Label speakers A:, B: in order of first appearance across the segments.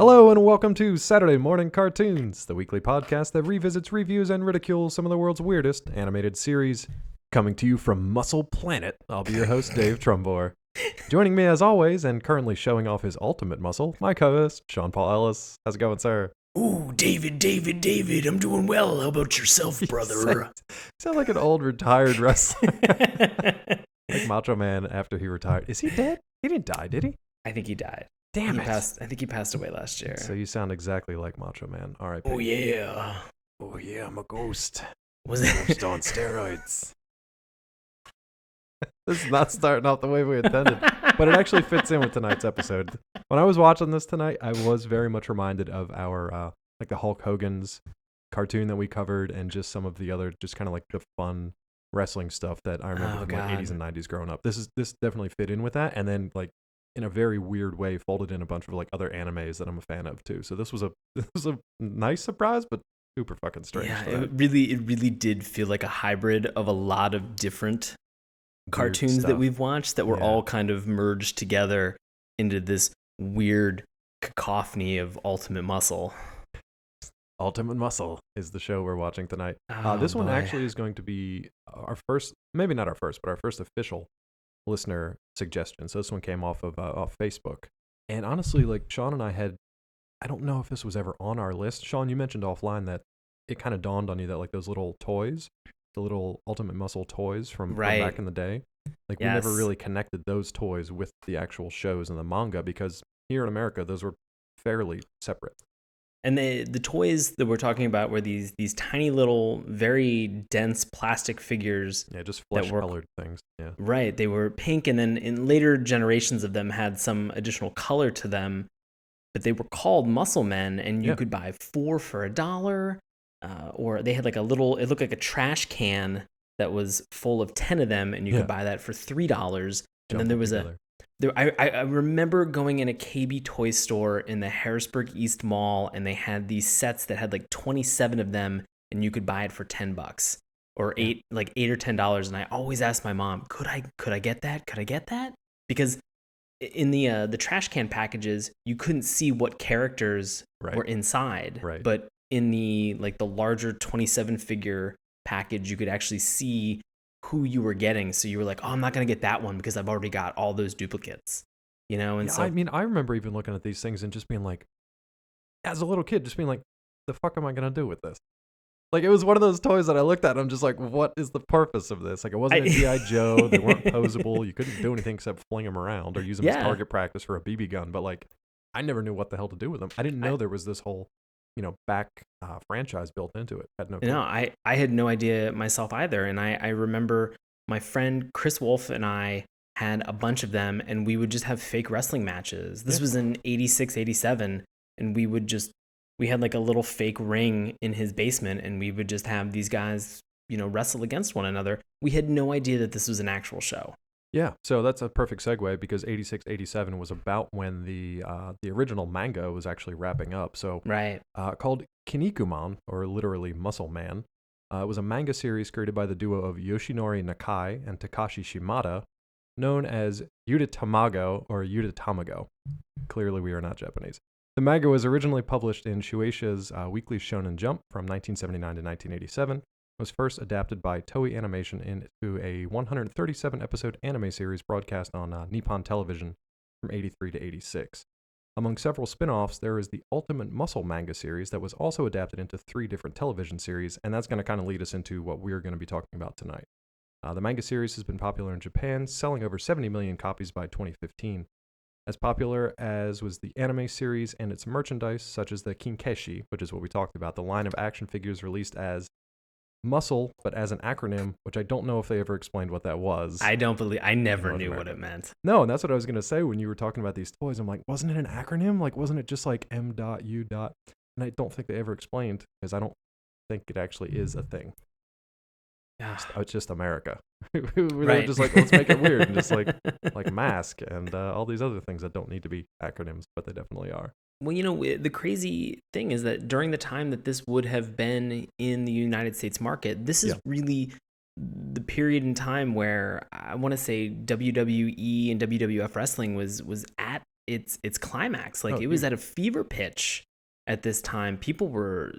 A: Hello and welcome to Saturday Morning Cartoons, the weekly podcast that revisits, reviews, and ridicules some of the world's weirdest animated series. Coming to you from Muscle Planet, I'll be your host, Dave Trumbore. Joining me as always, and currently showing off his ultimate muscle, my co-host, Sean Paul Ellis. How's it going, sir?
B: Ooh, David, I'm doing well. How about yourself, brother?
A: You sound like an old retired wrestler. Like Macho Man after he retired. Is he dead? He didn't die, did he?
B: I think he died.
A: Damn it.
B: I think he passed away last year.
A: So you sound exactly like Macho Man. All right.
B: Oh, yeah.
A: Oh, yeah, I'm a ghost.
B: Was it?
A: Ghost on steroids. This is not starting off the way we intended, but it actually fits in with tonight's episode. When I was watching this tonight, I was very much reminded of our, like the Hulk Hogan's cartoon that we covered and just some of the other, just kind of like the fun wrestling stuff that I remember from like 80s and 90s growing up. This definitely fit in with that. And then like in a very weird way folded in a bunch of like other animes that I'm a fan of too. So this was a nice surprise, but super fucking strange.
B: Yeah, it really did feel like a hybrid of a lot of different cartoons that we've watched that were all kind of merged together into this weird cacophony of Ultimate Muscle.
A: Ultimate Muscle is the show we're watching tonight. This one actually is going to be our first, maybe not our first, but our first official listener suggestion. So this one came off Facebook. And honestly, like Sean and I don't know if this was ever on our list. Sean, you mentioned offline that it kind of dawned on you that like those little toys, the little Ultimate Muscle toys from back in the day, like we never really connected those toys with the actual shows and the manga because here in America, those were fairly separate.
B: And the toys that we're talking about were these tiny little, very dense plastic figures.
A: Yeah, just flesh-colored things. Yeah,
B: right. They were pink, and then in later generations of them had some additional color to them. But they were called Muscle Men, and you could buy 4 for $1. Or they had like it looked like a trash can that was full of 10 of them, and you could buy that for $3. And then there was I remember going in a KB toy store in the Harrisburg East Mall, and they had these sets that had like 27 of them, and you could buy it for $10 or $8 or $10. And I always asked my mom, could I get that? Could I get that? Because in the trash can packages, you couldn't see what characters were inside, but in the larger 27 figure package, you could actually see who you were getting. So you were like, oh, I'm not going to get that one because I've already got all those duplicates, you know? And so,
A: I mean, I remember even looking at these things and just being like, as a little kid, just being like, the fuck am I going to do with this? Like, it was one of those toys that I looked at and I'm just like, what is the purpose of this? Like, it wasn't a G.I. Joe. They weren't posable. You couldn't do anything except fling them around or use them as target practice for a BB gun. But like, I never knew what the hell to do with them. I didn't know there was this whole back franchise built into it. Had no clue.
B: No, I had no idea myself either. And I remember my friend Chris Wolf and I had a bunch of them, and we would just have fake wrestling matches. This was in 86, 87, and we had like a little fake ring in his basement, and we would just have these guys, wrestle against one another. We had no idea that this was an actual show.
A: Yeah, so that's a perfect segue because 86, 87 was about when the original manga was actually wrapping up. So called Kinnikuman, or literally Muscle Man. It was a manga series created by the duo of Yoshinori Nakai and Takashi Shimada, known as Yuta Tamago or Yuta Tamago. Clearly we are not Japanese. The manga was originally published in Shueisha's Weekly Shonen Jump from 1979 to 1987. Was first adapted by Toei Animation into a 137-episode anime series broadcast on Nippon Television from 83 to 86. Among several spin-offs, there is the Ultimate Muscle manga series that was also adapted into 3 different television series, and that's going to kind of lead us into what we're going to be talking about tonight. The manga series has been popular in Japan, selling over 70 million copies by 2015. As popular as was the anime series and its merchandise, such as the Kinkeshi, which is what we talked about, the line of action figures released as Muscle, but as an acronym, which I don't know if they ever explained what that was.
B: I never knew what it meant.
A: No, and that's what I was going to say when you were talking about these toys. I'm like, wasn't it an acronym? Like, wasn't it just like M.U. And I don't think they ever explained, because I don't think it actually is a thing. It's just America. They're just like, let's make it weird, and just like M.U.S.C.L.E. and all these other things that don't need to be acronyms, but they definitely are.
B: Well, the crazy thing is that during the time that this would have been in the United States market, this is really the period in time where I want to say WWE and WWF wrestling was at its climax. Like, it was at a fever pitch at this time. People were,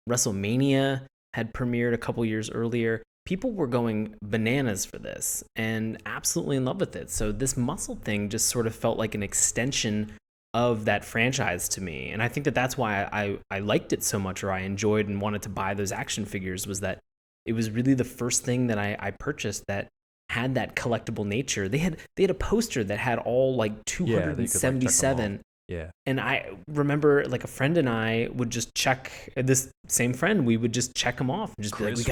B: WrestleMania had premiered a couple years earlier. People were going bananas for this and absolutely in love with it. So this muscle thing just sort of felt like an extension of that franchise to me. And I think that that's why I liked it so much, or I enjoyed and wanted to buy those action figures, was that it was really the first thing that I purchased that had that collectible nature. They had a poster that had all like 277.
A: Yeah.
B: And I remember, like, a friend and I would just check, this same friend, we would just check them off and just be like, we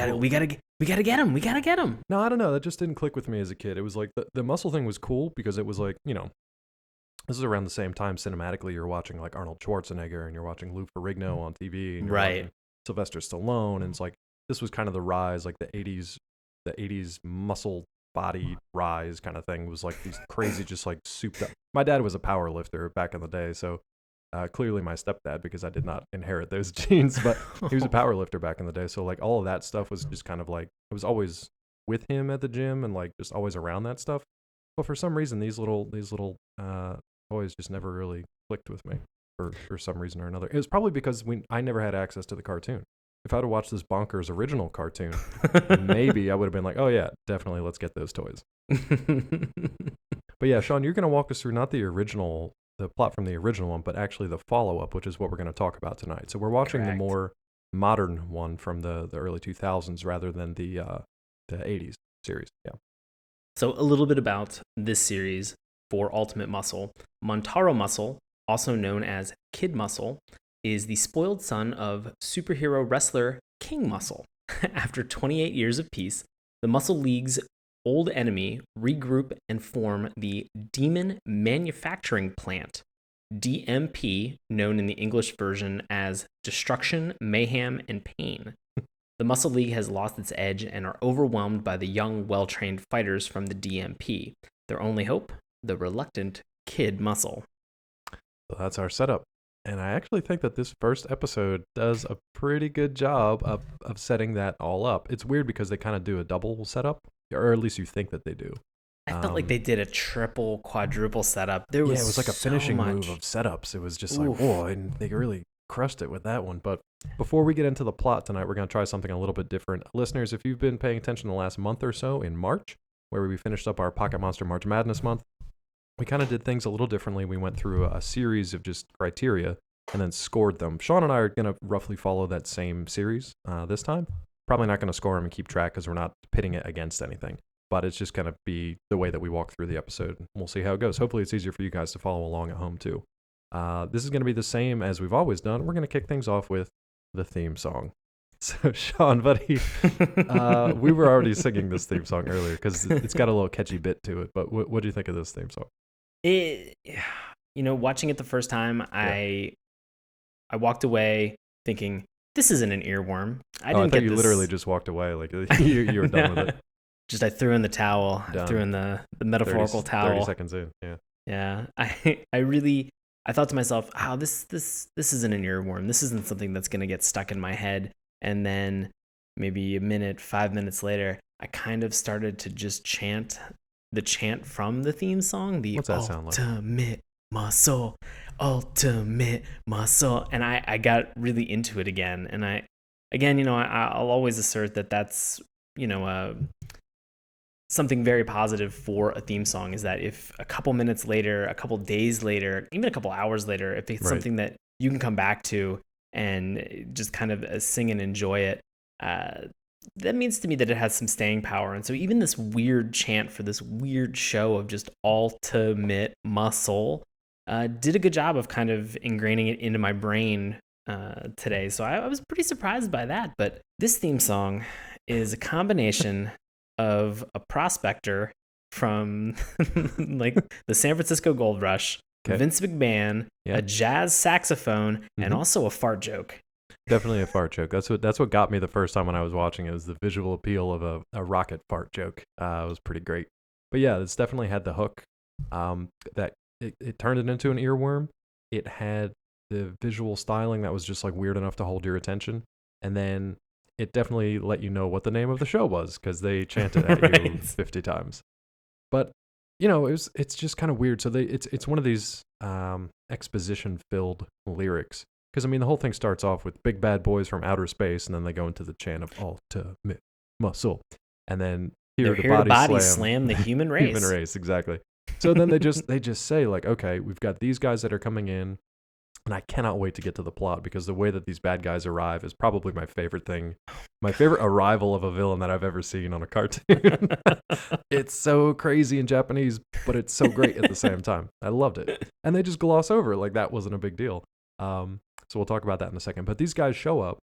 B: gotta get him.
A: No, I don't know. That just didn't click with me as a kid. It was like the muscle thing was cool because it was like, this is around the same time cinematically you're watching like Arnold Schwarzenegger and you're watching Lou Ferrigno on TV and you're watching Sylvester Stallone, and it's like this was kind of the rise, like the 80s muscle body rise kind of thing, was like these crazy, just like souped up. My dad was a power lifter back in the day, so clearly my stepdad, because I did not inherit those genes, but he was a power lifter back in the day. So like all of that stuff was just kind of like, it was always with him at the gym and like just always around that stuff. But for some reason, these little toys just never really clicked with me for some reason or another. It was probably because I never had access to the cartoon. If I'd have watched this bonkers original cartoon, maybe I would have been like, oh yeah, definitely, let's get those toys. But yeah, Sean, you're going to walk us through not the plot from the original one, but actually the follow-up, which is what we're going to talk about tonight. So we're watching the more modern one from the early 2000s rather than the 80s series. Yeah.
B: So a little bit about this series for Ultimate Muscle. Montaro Muscle, also known as Kid Muscle, is the spoiled son of superhero wrestler King Muscle. After 28 years of peace, the Muscle League's old enemy regroup and form the Demon Manufacturing Plant, DMP, known in the English version as Destruction, Mayhem, and Pain. The Muscle League has lost its edge and are overwhelmed by the young, well-trained fighters from the DMP. Their only hope? The reluctant Kid Muscle.
A: So that's our setup. And I actually think that this first episode does a pretty good job of setting that all up. It's weird because they kind of do a double setup, or at least you think that they do.
B: I felt like they did a triple, quadruple setup. It was like a
A: finishing move of setups. It was just like, whoa, and they really crushed it with that one. But before we get into the plot tonight, we're going to try something a little bit different. Listeners, if you've been paying attention the last month or so, in March, where we finished up our Pocket Monster March Madness month, we kind of did things a little differently. We went through a series of just criteria and then scored them. Sean and I are going to roughly follow that same series this time. Probably not going to score them and keep track because we're not pitting it against anything. But it's just going to be the way that we walk through the episode. We'll see how it goes. Hopefully it's easier for you guys to follow along at home too. This is going to be the same as we've always done. We're going to kick things off with the theme song. So, Sean, buddy, we were already singing this theme song earlier because it's got a little catchy bit to it. But what do you think of this theme song?
B: Watching it the first time, I walked away thinking, this isn't an earworm.
A: I thought you literally just walked away. Like you were done with it.
B: Just I threw in the towel. Done. I threw in the metaphorical towel.
A: 30 seconds in, yeah.
B: Yeah. I thought to myself, this isn't an earworm. This isn't something that's going to get stuck in my head. And then maybe 5 minutes later, I kind of started to just chant the chant from the theme song.
A: What's that sound like?
B: Ultimate muscle. And I got really into it again. And I'll always assert that that's, something very positive for a theme song, is that if a couple minutes later, a couple days later, even a couple hours later, if it's something that you can come back to and just kind of sing and enjoy it, that means to me that it has some staying power. And so even this weird chant for this weird show of just ultimate muscle did a good job of kind of ingraining it into my brain today. So I was pretty surprised by that. But this theme song is a combination of a prospector from like the San Francisco Gold Rush, Vince McMahon, a jazz saxophone, and also a fart joke.
A: Definitely a fart joke. That's what got me the first time when I was watching it, was the visual appeal of a rocket fart joke. It was pretty great. But yeah, it's definitely had the hook that it turned it into an earworm. It had the visual styling that was just like weird enough to hold your attention. And then it definitely let you know what the name of the show was because they chanted at you 50 times. But it's just kind of weird. So it's one of these exposition filled lyrics. Because I mean, the whole thing starts off with big bad boys from outer space, and then they go into the chant of ultimate muscle, and then
B: they're here to body slam the human race.
A: Human race, exactly. So then they just say like, okay, we've got these guys that are coming in, and I cannot wait to get to the plot because the way that these bad guys arrive is probably my favorite thing. My favorite arrival of a villain that I've ever seen on a cartoon. It's so crazy in Japanese, but it's so great at the same time. I loved it. And they just gloss over it like that wasn't a big deal. So we'll talk about that in a second. But these guys show up,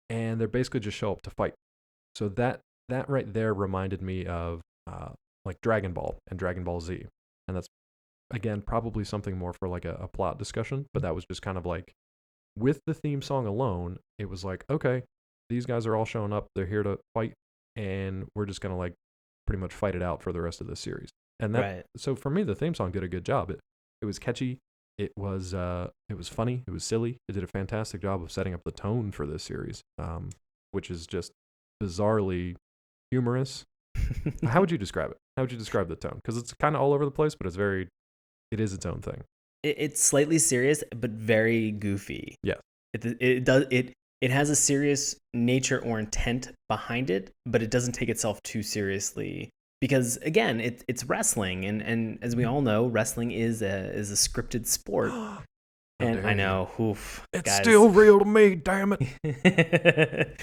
A: and they're basically just show up to fight. So that right there reminded me of like Dragon Ball and Dragon Ball Z. And that's, again, probably something more for like a plot discussion. But that was just kind of like, with the theme song alone, it was like, okay, these guys are all showing up. They're here to fight. And we're just going to like pretty much fight it out for the rest of the series. And that, so for me, the theme song did a good job. It was catchy. It was funny. It was silly. It did a fantastic job of setting up the tone for this series, which is just bizarrely humorous. How would you describe it? How would you describe the tone? Because it's kind of all over the place, but it is its own thing.
B: It's slightly serious, but very goofy.
A: Yeah.
B: It has a serious nature or intent behind it, but it doesn't take itself too seriously. Because again, it's wrestling, and as we all know, wrestling is a scripted sport. And I know,
A: it's
B: guys.
A: Still real to me, damn it.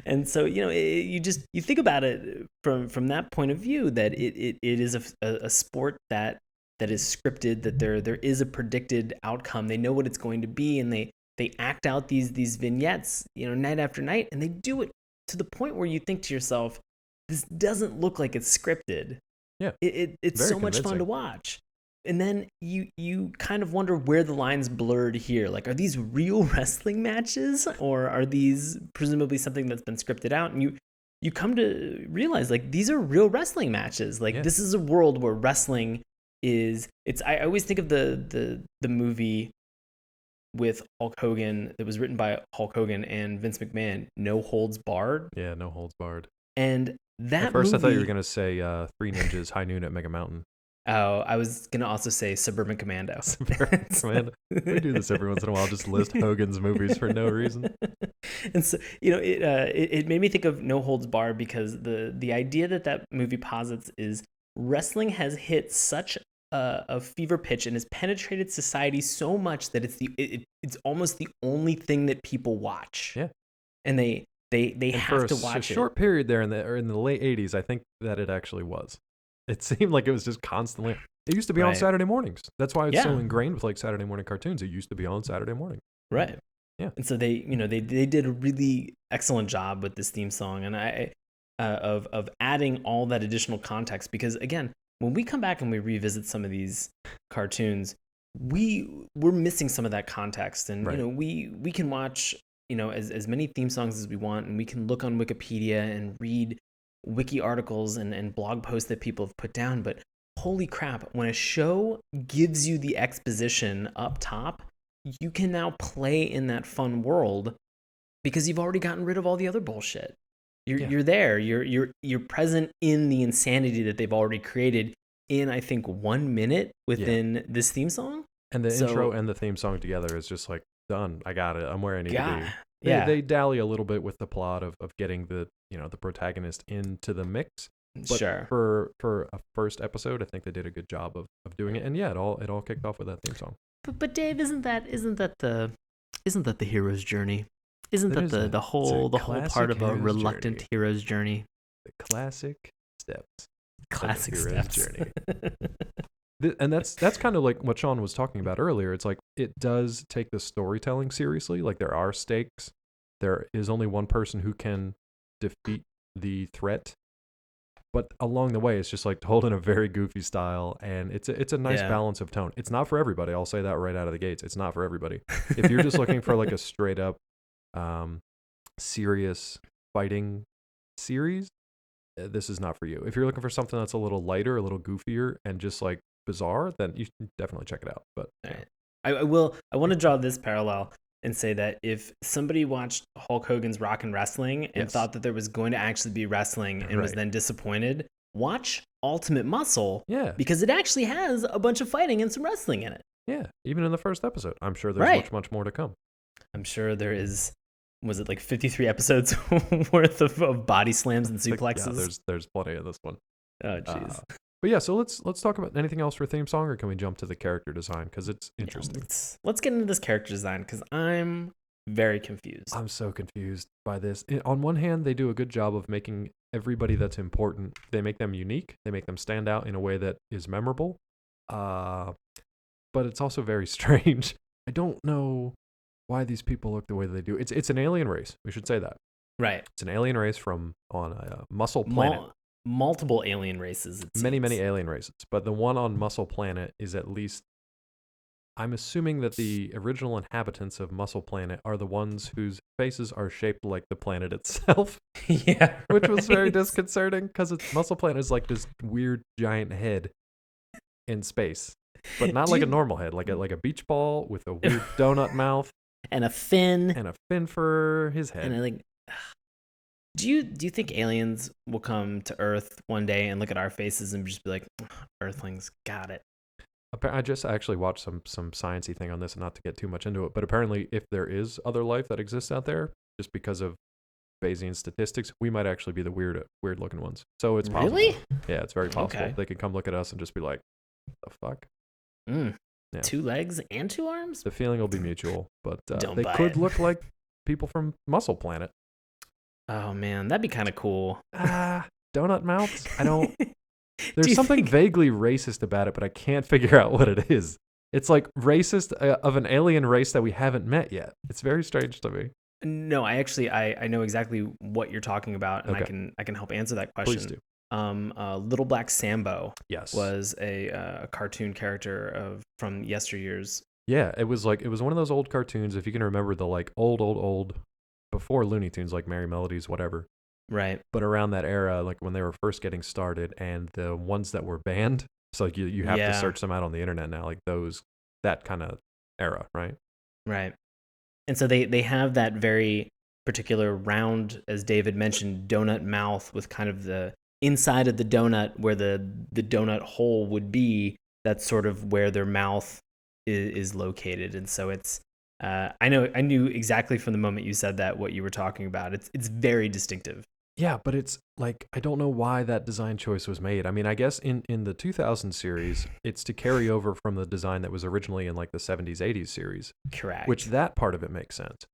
B: And so you think about it from that point of view, that it is a sport that is scripted, that there is a predicted outcome. They know what it's going to be, and they act out these vignettes, night after night, and they do it to the point where you think to yourself, this doesn't look like it's scripted.
A: Yeah.
B: It's so much fun to watch. And then you kind of wonder where the line's blurred here. Like, are these real wrestling matches, or are these presumably something that's been scripted out? And you come to realize, like, these are real wrestling matches. Like, this is a world where wrestling I always think of the movie with Hulk Hogan that was written by Hulk Hogan and Vince McMahon, No Holds Barred.
A: Yeah, No Holds Barred.
B: And that
A: at first, I thought you were going to say Three Ninjas, High Noon at Mega Mountain.
B: Oh, I was going to also say Suburban Commando.
A: Suburban Commando. We do this every once in a while, just list Hogan's movies for no reason.
B: And so, it made me think of No Holds Barred, because the idea that movie posits is wrestling has hit such a fever pitch and has penetrated society so much that it's almost the only thing that people watch.
A: Yeah.
B: And they have to watch it.
A: For a short period there in the late 80s, I think that it actually was. It seemed like it was just constantly. It used to be on Saturday mornings. That's why it's so ingrained with like Saturday morning cartoons. It used to be on Saturday morning.
B: Right.
A: Yeah.
B: And so they did a really excellent job with this theme song, and of adding all that additional context, because again, when we come back and we revisit some of these cartoons, we're missing some of that context, and we can watch as many theme songs as we want, and we can look on Wikipedia and read wiki articles and blog posts that people have put down, but holy crap, when a show gives you the exposition up top, you can now play in that fun world because you've already gotten rid of all the other bullshit. You're there. You're present in the insanity that they've already created in, I think, 1 minute within this theme song.
A: And the intro and the theme song together is just like, done. I got it. I'm where I need to be. They dally a little bit with the plot of getting the protagonist into the mix. But
B: sure.
A: For a first episode, I think they did a good job of doing it. And it all kicked off with that theme song.
B: But Dave, isn't that the hero's journey? Isn't that the whole part of a reluctant hero's journey?
A: The classic steps.
B: Classic steps. Journey.
A: And that's kind of like what Sean was talking about earlier. It's like it does take the storytelling seriously. Like there are stakes. There is only one person who can defeat the threat. But along the way, it's just like told in a very goofy style, and it's a nice balance of tone. It's not for everybody. I'll say that right out of the gates. It's not for everybody. If you're just looking for like a straight up serious fighting series, this is not for you. If you're looking for something that's a little lighter, a little goofier, and just like bizarre, then you should definitely check it out. But
B: right. I want to draw this parallel and say that if somebody watched Hulk Hogan's Rock and Wrestling and thought that there was going to actually be wrestling and was then disappointed, watch Ultimate Muscle.
A: Yeah.
B: Because it actually has a bunch of fighting and some wrestling in it.
A: Yeah, even in the first episode. I'm sure there's much, much more to come.
B: I'm sure there is. Was it like 53 episodes worth of body slams and suplexes?
A: Yeah, there's plenty of this one.
B: Oh, jeez.
A: But yeah, so let's talk about anything else for theme song, or can we jump to the character design? Because it's interesting.
B: Yeah, let's get into this character design, because I'm very confused.
A: I'm so confused by this. On one hand, they do a good job of making everybody that's important, they make them unique. They make them stand out in a way that is memorable. But it's also very strange. I don't know why these people look the way they do. It's an alien race. We should say that.
B: Right.
A: It's an alien race on a M.U.S.C.L.E planet.
B: Multiple alien races.
A: Many alien races. But the one on M.U.S.C.L E planet is at least... I'm assuming that the original inhabitants of M.U.S.C.L E planet are the ones whose faces are shaped like the planet itself.
B: Yeah.
A: Which was very disconcerting, because M.U.S.C.L E planet is like this weird giant head in space. But not like a normal head, like a beach ball with a weird donut mouth.
B: And a fin.
A: And a fin for his head.
B: And I think, do you think aliens will come to Earth one day and look at our faces and just be like, Earthlings, got it?
A: I just actually watched some sciencey thing on this, and not to get too much into it, but apparently if there is other life that exists out there, just because of Bayesian statistics, we might actually be the weird looking ones. So it's possible.
B: Really?
A: Yeah, it's very possible.
B: Okay.
A: They could come look at us and just be like, the fuck?
B: Yeah. 2 legs and 2 arms?
A: The feeling will be mutual, but they
B: could
A: look like people from M.U.S.C.L E planet.
B: Oh man, that'd be kind of cool.
A: Donut mouths? I don't... There's something vaguely racist about it, but I can't figure out what it is. It's like racist of an alien race that we haven't met yet. It's very strange to me.
B: No, I know exactly what you're talking about, and okay. I can help answer that question.
A: Please do.
B: Little Black Sambo
A: was
B: a cartoon character from yesteryears.
A: Yeah, it was one of those old cartoons, if you can remember the like old before Looney Tunes, like Merry Melodies, whatever.
B: Right.
A: But around that era, like when they were first getting started, and the ones that were banned, so like you have to search them out on the internet now, like that kind of era, right?
B: Right. And so they have that very particular round, as David mentioned, donut mouth with kind of the inside of the donut where the donut hole would be. That's sort of where their mouth is located. And so it's I knew exactly from the moment you said that what you were talking about. It's very distinctive.
A: Yeah, but it's like, I don't know why that design choice was made. I mean, I guess in the 2000 series, it's to carry over from the design that was originally in like the 70s, 80s series.
B: Correct.
A: Which that part of it makes sense.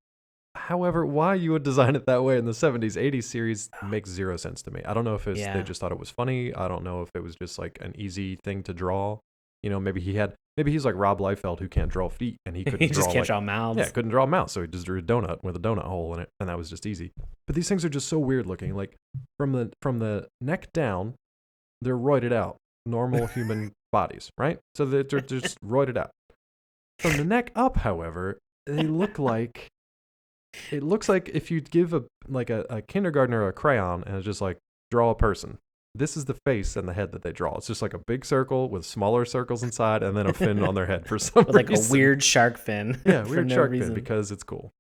A: However, why you would design it that way in the 70s, 80s series makes zero sense to me. I don't know if they just thought it was funny. I don't know if it was just like an easy thing to draw. You know, maybe he's like Rob Liefeld, who can't draw feet, and he couldn't draw.
B: Just can't draw mouths.
A: Yeah, couldn't draw a mouth, so he just drew a donut with a donut hole in it, and that was just easy. But these things are just so weird looking. Like from the neck down, they're roided out, normal human bodies, right? So they're just roided out. From the neck up, however, they look like it looks like if you give a kindergartner a crayon and it's just like draw a person. This is the face and the head that they draw. It's just like a big circle with smaller circles inside, and then a fin on their head for some reason.
B: Like a weird shark fin.
A: Yeah, weird shark fin because it's cool.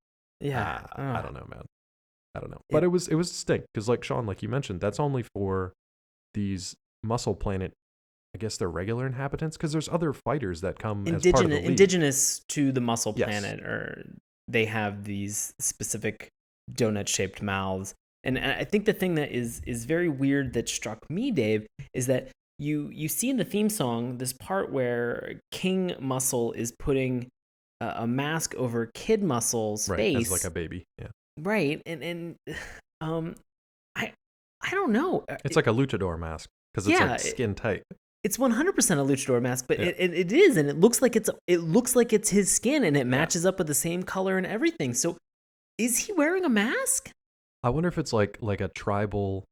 B: Yeah,
A: I don't know, man. I don't know, but it was distinct because, like Sean, like you mentioned, that's only for these M.U.S.C.L E planet. I guess they're regular inhabitants, because there's other fighters that come as part of the league.
B: Indigenous to the M.U.S.C.L E planet, or they have these specific donut-shaped mouths. And I think the thing that is very weird that struck me, Dave, is that you see in the theme song this part where King M.U.S.C.L is putting a mask over Kid M.U.S.C.L's face,
A: as like a baby, yeah,
B: right, and I don't know.
A: It's like a luchador mask because it's like skin tight.
B: It's 100% a luchador mask, but it is, and it looks like it's his skin, and it matches up with the same color and everything. So, is he wearing a mask?
A: I wonder if it's like a tribal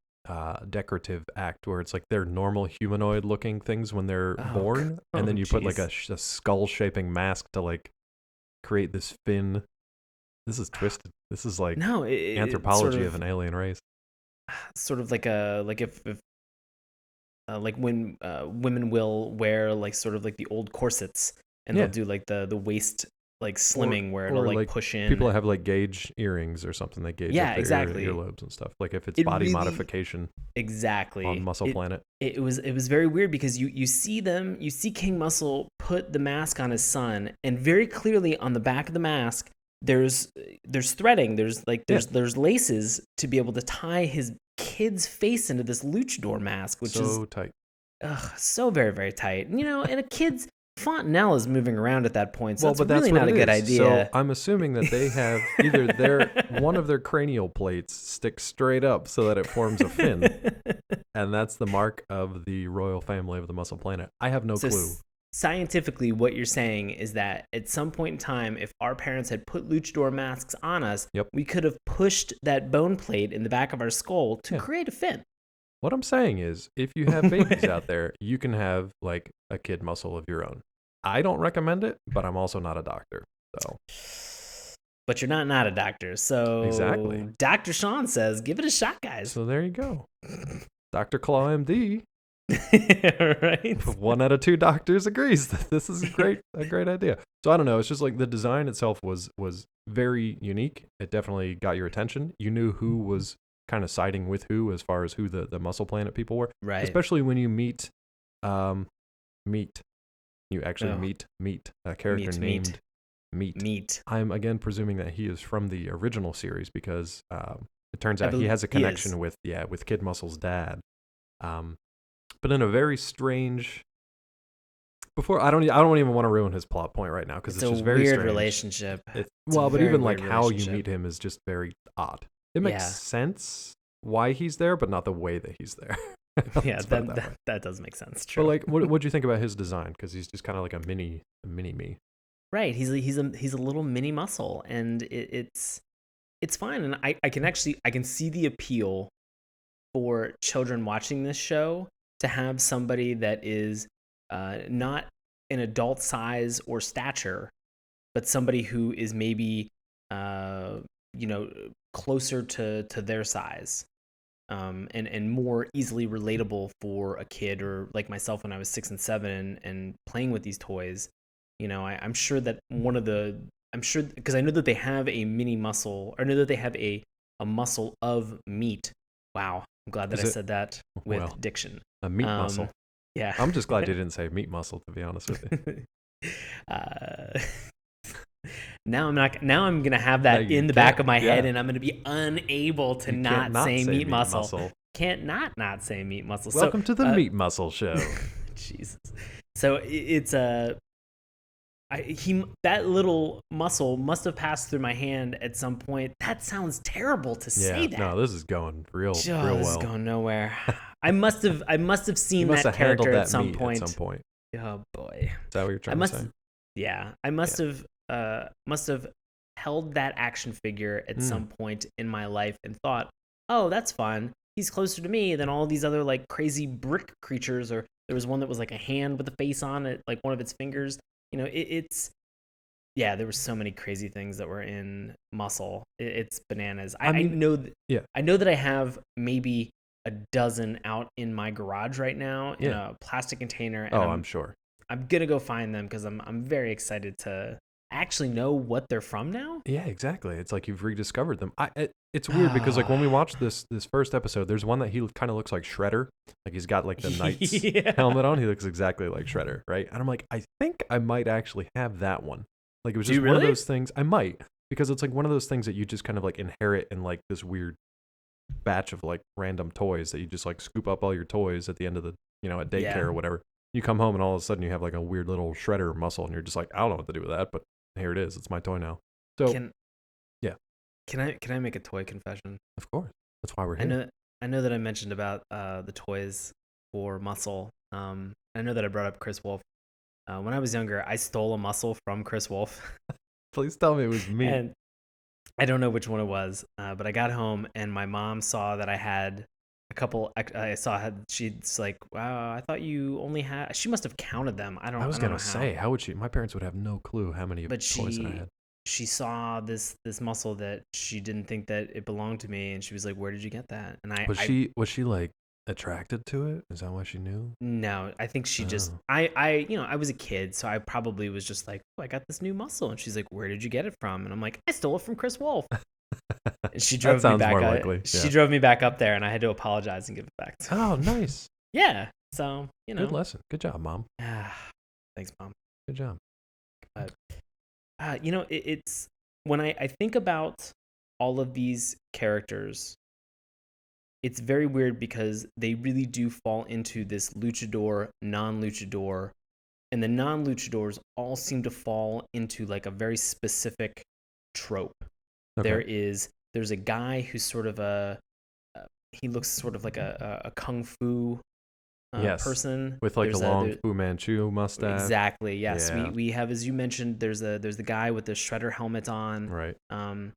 A: decorative act where it's like they're normal humanoid looking things when they're born, and then you put like a skull shaping mask to like create this fin. This is twisted. This is like anthropology of an alien race.
B: Sort of like if like when women will wear like sort of like the old corsets, and they'll do like the waist like slimming where it'll
A: or
B: like push in.
A: People have like gauge earrings or something. They gauge up their
B: exactly.
A: earlobes and stuff. Like if it's body modification.
B: Exactly.
A: On Muscle Planet.
B: It was very weird because you see King Muscle put the mask on his son, and very clearly on the back of the mask there's threading, there's laces to be able to tie his kid's face into this luchador mask, which is
A: so tight.
B: So very, very tight. And a kid's fontanelle is moving around at that point, so
A: that's
B: really not a good idea.
A: So I'm assuming that they have either one of their cranial plates sticks straight up so that it forms a fin, and that's the mark of the royal family of the Muscle Planet. I have no clue.
B: Scientifically, what you're saying is that at some point in time, if our parents had put luchador masks on us, we could have pushed that bone plate in the back of our skull to create a fin.
A: What I'm saying is, if you have babies out there, you can have like a kid muscle of your own. I don't recommend it, but I'm also not a doctor. So,
B: but you're not a doctor, so
A: exactly.
B: Dr. Sean says, give it a shot, guys.
A: So there you go, Dr. Claw MD.
B: Right.
A: 1 out of 2 doctors agrees that this is a great idea. So I don't know. It's just like the design itself was very unique. It definitely got your attention. You knew who was kind of siding with who as far as who the Muscle Planet people were.
B: Right.
A: Especially when you meet a character named Meat. I'm again presuming that he is from the original series because it turns out he has a connection with Kid Muscle's dad. But in a very strange. I don't even want to ruin his plot point right now because it's just very
B: weird
A: strange.
B: Relationship.
A: But even like how you meet him is just very odd. It makes sense why he's there, but not the way that he's there.
B: Yeah, that does make sense. True.
A: But like, what do you think about his design? Because he's just kind of like a mini me.
B: Right. He's a little mini muscle, and it's fine. And I can see the appeal for children watching this show to have somebody that is not an adult size or stature, but somebody who is maybe closer to their size, and more easily relatable for a kid or like myself when I was 6 and 7 and playing with these toys. I'm sure that because I know that they have a mini muscle, or I know that they have a muscle of meat. Wow, I'm glad that I said that with diction.
A: A meat muscle.
B: Yeah.
A: I'm just glad you didn't say meat muscle, to be honest with you.
B: Now I'm gonna have that in the back of my head, and I'm gonna be unable to not say meat muscle. Can't not say meat muscle.
A: Welcome to the Meat Muscle Show.
B: Jesus. So it's that little muscle must have passed through my hand at some point. That sounds terrible to say that.
A: No, this is going real well.
B: This is going nowhere. I must have seen that character at some point. Oh boy.
A: Is that what you're trying to say?
B: Yeah, I must have held that action figure at some point in my life and thought, oh, that's fun. He's closer to me than all these other like crazy brick creatures. Or there was one that was like a hand with a face on it, like one of its fingers. There were so many crazy things that were in Muscle. It's bananas. I know that I have maybe a dozen out in my garage right now in a plastic container. And
A: I'm sure.
B: I'm gonna go find them because I'm very excited to actually know what they're from now.
A: Yeah, exactly. It's like you've rediscovered them. It's weird because like when we watched this first episode, there's one that he kind of looks like Shredder. Like he's got like the Knight's helmet on. He looks exactly like Shredder, right? And I'm like, I think I might actually have that one. Like it was just one of those things. I might, because it's like one of those things that you just kind of like inherit in like this weird batch of like random toys that you just like scoop up all your toys at the end of the at daycare or whatever. You come home and all of a sudden you have like a weird little Shredder muscle and you're just like, I don't know what to do with that, but here it is. It's my toy now. So
B: Can I make a toy confession?
A: Of course. That's why we're here.
B: I know that I mentioned about the toys for Muscle. I know that I brought up Chris Wolf. When I was younger, I stole a muscle from Chris Wolf.
A: Please tell me it was me.
B: And I don't know which one it was, but I got home and my mom saw that I had a couple. She's like, "Wow, I thought you only had." She must have counted them. I was gonna
A: say, how would she? My parents would have no clue how many toys I had.
B: She saw this muscle that she didn't think that it belonged to me, and she was like, "Where did you get that?" And
A: was she like attracted to it? Is that why she knew?
B: No, I think she just I was a kid, so I probably was just like, oh, I got this new muscle, and she's like, where did you get it from? And I'm like, I stole it from Chris Wolf. And she
A: That
B: drove me
A: sounds
B: back.
A: more likely.
B: She drove me back up there, and I had to apologize and give it back to her.
A: Oh, nice.
B: Yeah. So
A: Good lesson. Good job, Mom.
B: Thanks, Mom.
A: Good job.
B: But it's when I think about all of these characters, it's very weird because they really do fall into this luchador, non-luchador, and the non-luchadors all seem to fall into like a very specific trope. Okay. There's a guy who's sort of he looks sort of like a kung fu person
A: with like a long Fu Manchu mustache.
B: Exactly. Yes. Yeah. We have, as you mentioned, there's the guy with the shredder helmet on.
A: Right.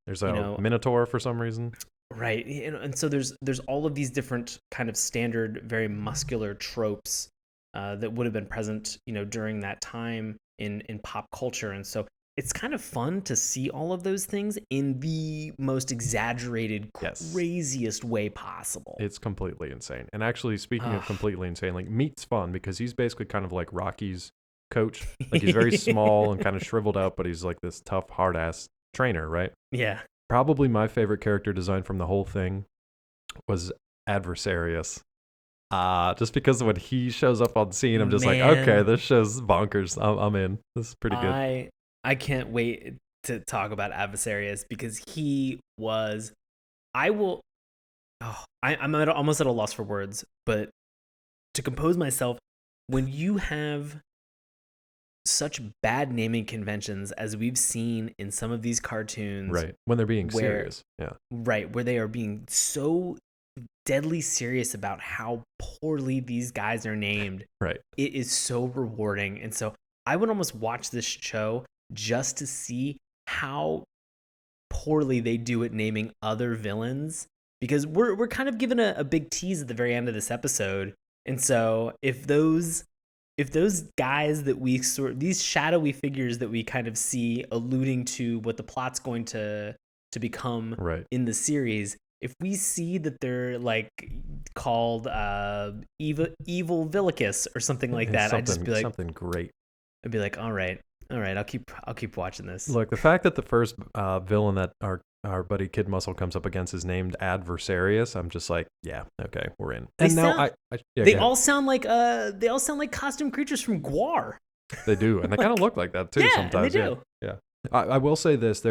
A: There's a Minotaur for some reason.
B: Right. And so there's all of these different kind of standard, very muscular tropes that would have been present, during that time in pop culture. And so it's kind of fun to see all of those things in the most exaggerated, craziest way possible.
A: It's completely insane. And actually, speaking of completely insane, like Meat's fun because he's basically kind of like Rocky's coach. Like he's very small and kind of shriveled up, but he's like this tough, hard ass trainer, right?
B: Yeah.
A: Probably my favorite character design from the whole thing was Adversarius. Just because when he shows up on scene, I'm just like, okay, this show's bonkers. I'm in. This is pretty good.
B: I can't wait to talk about Adversarius because he was. I'm almost at a loss for words, but to compose myself, when you have such bad naming conventions as we've seen in some of these cartoons,
A: right? When they're being serious, yeah,
B: right, where they are being so deadly serious about how poorly these guys are named,
A: right?
B: It is so rewarding, and so I would almost watch this show just to see how poorly they do at naming other villains, because we're kind of given a big tease at the very end of this episode, and so if those guys that these shadowy figures that we kind of see alluding to what the plot's going to become in the series, if we see that they're like called evil Villicus or something like that, I'd just be like
A: something great.
B: I'd be like, all right, I'll keep watching this.
A: Look, the fact that the first villain that our buddy Kid Muscle comes up against is named Adversarius, I'm just like, yeah, okay, we're in.
B: They all sound like costume creatures from Gwar.
A: They do, and they kind of look like that too sometimes.
B: They do.
A: Yeah. I will say this: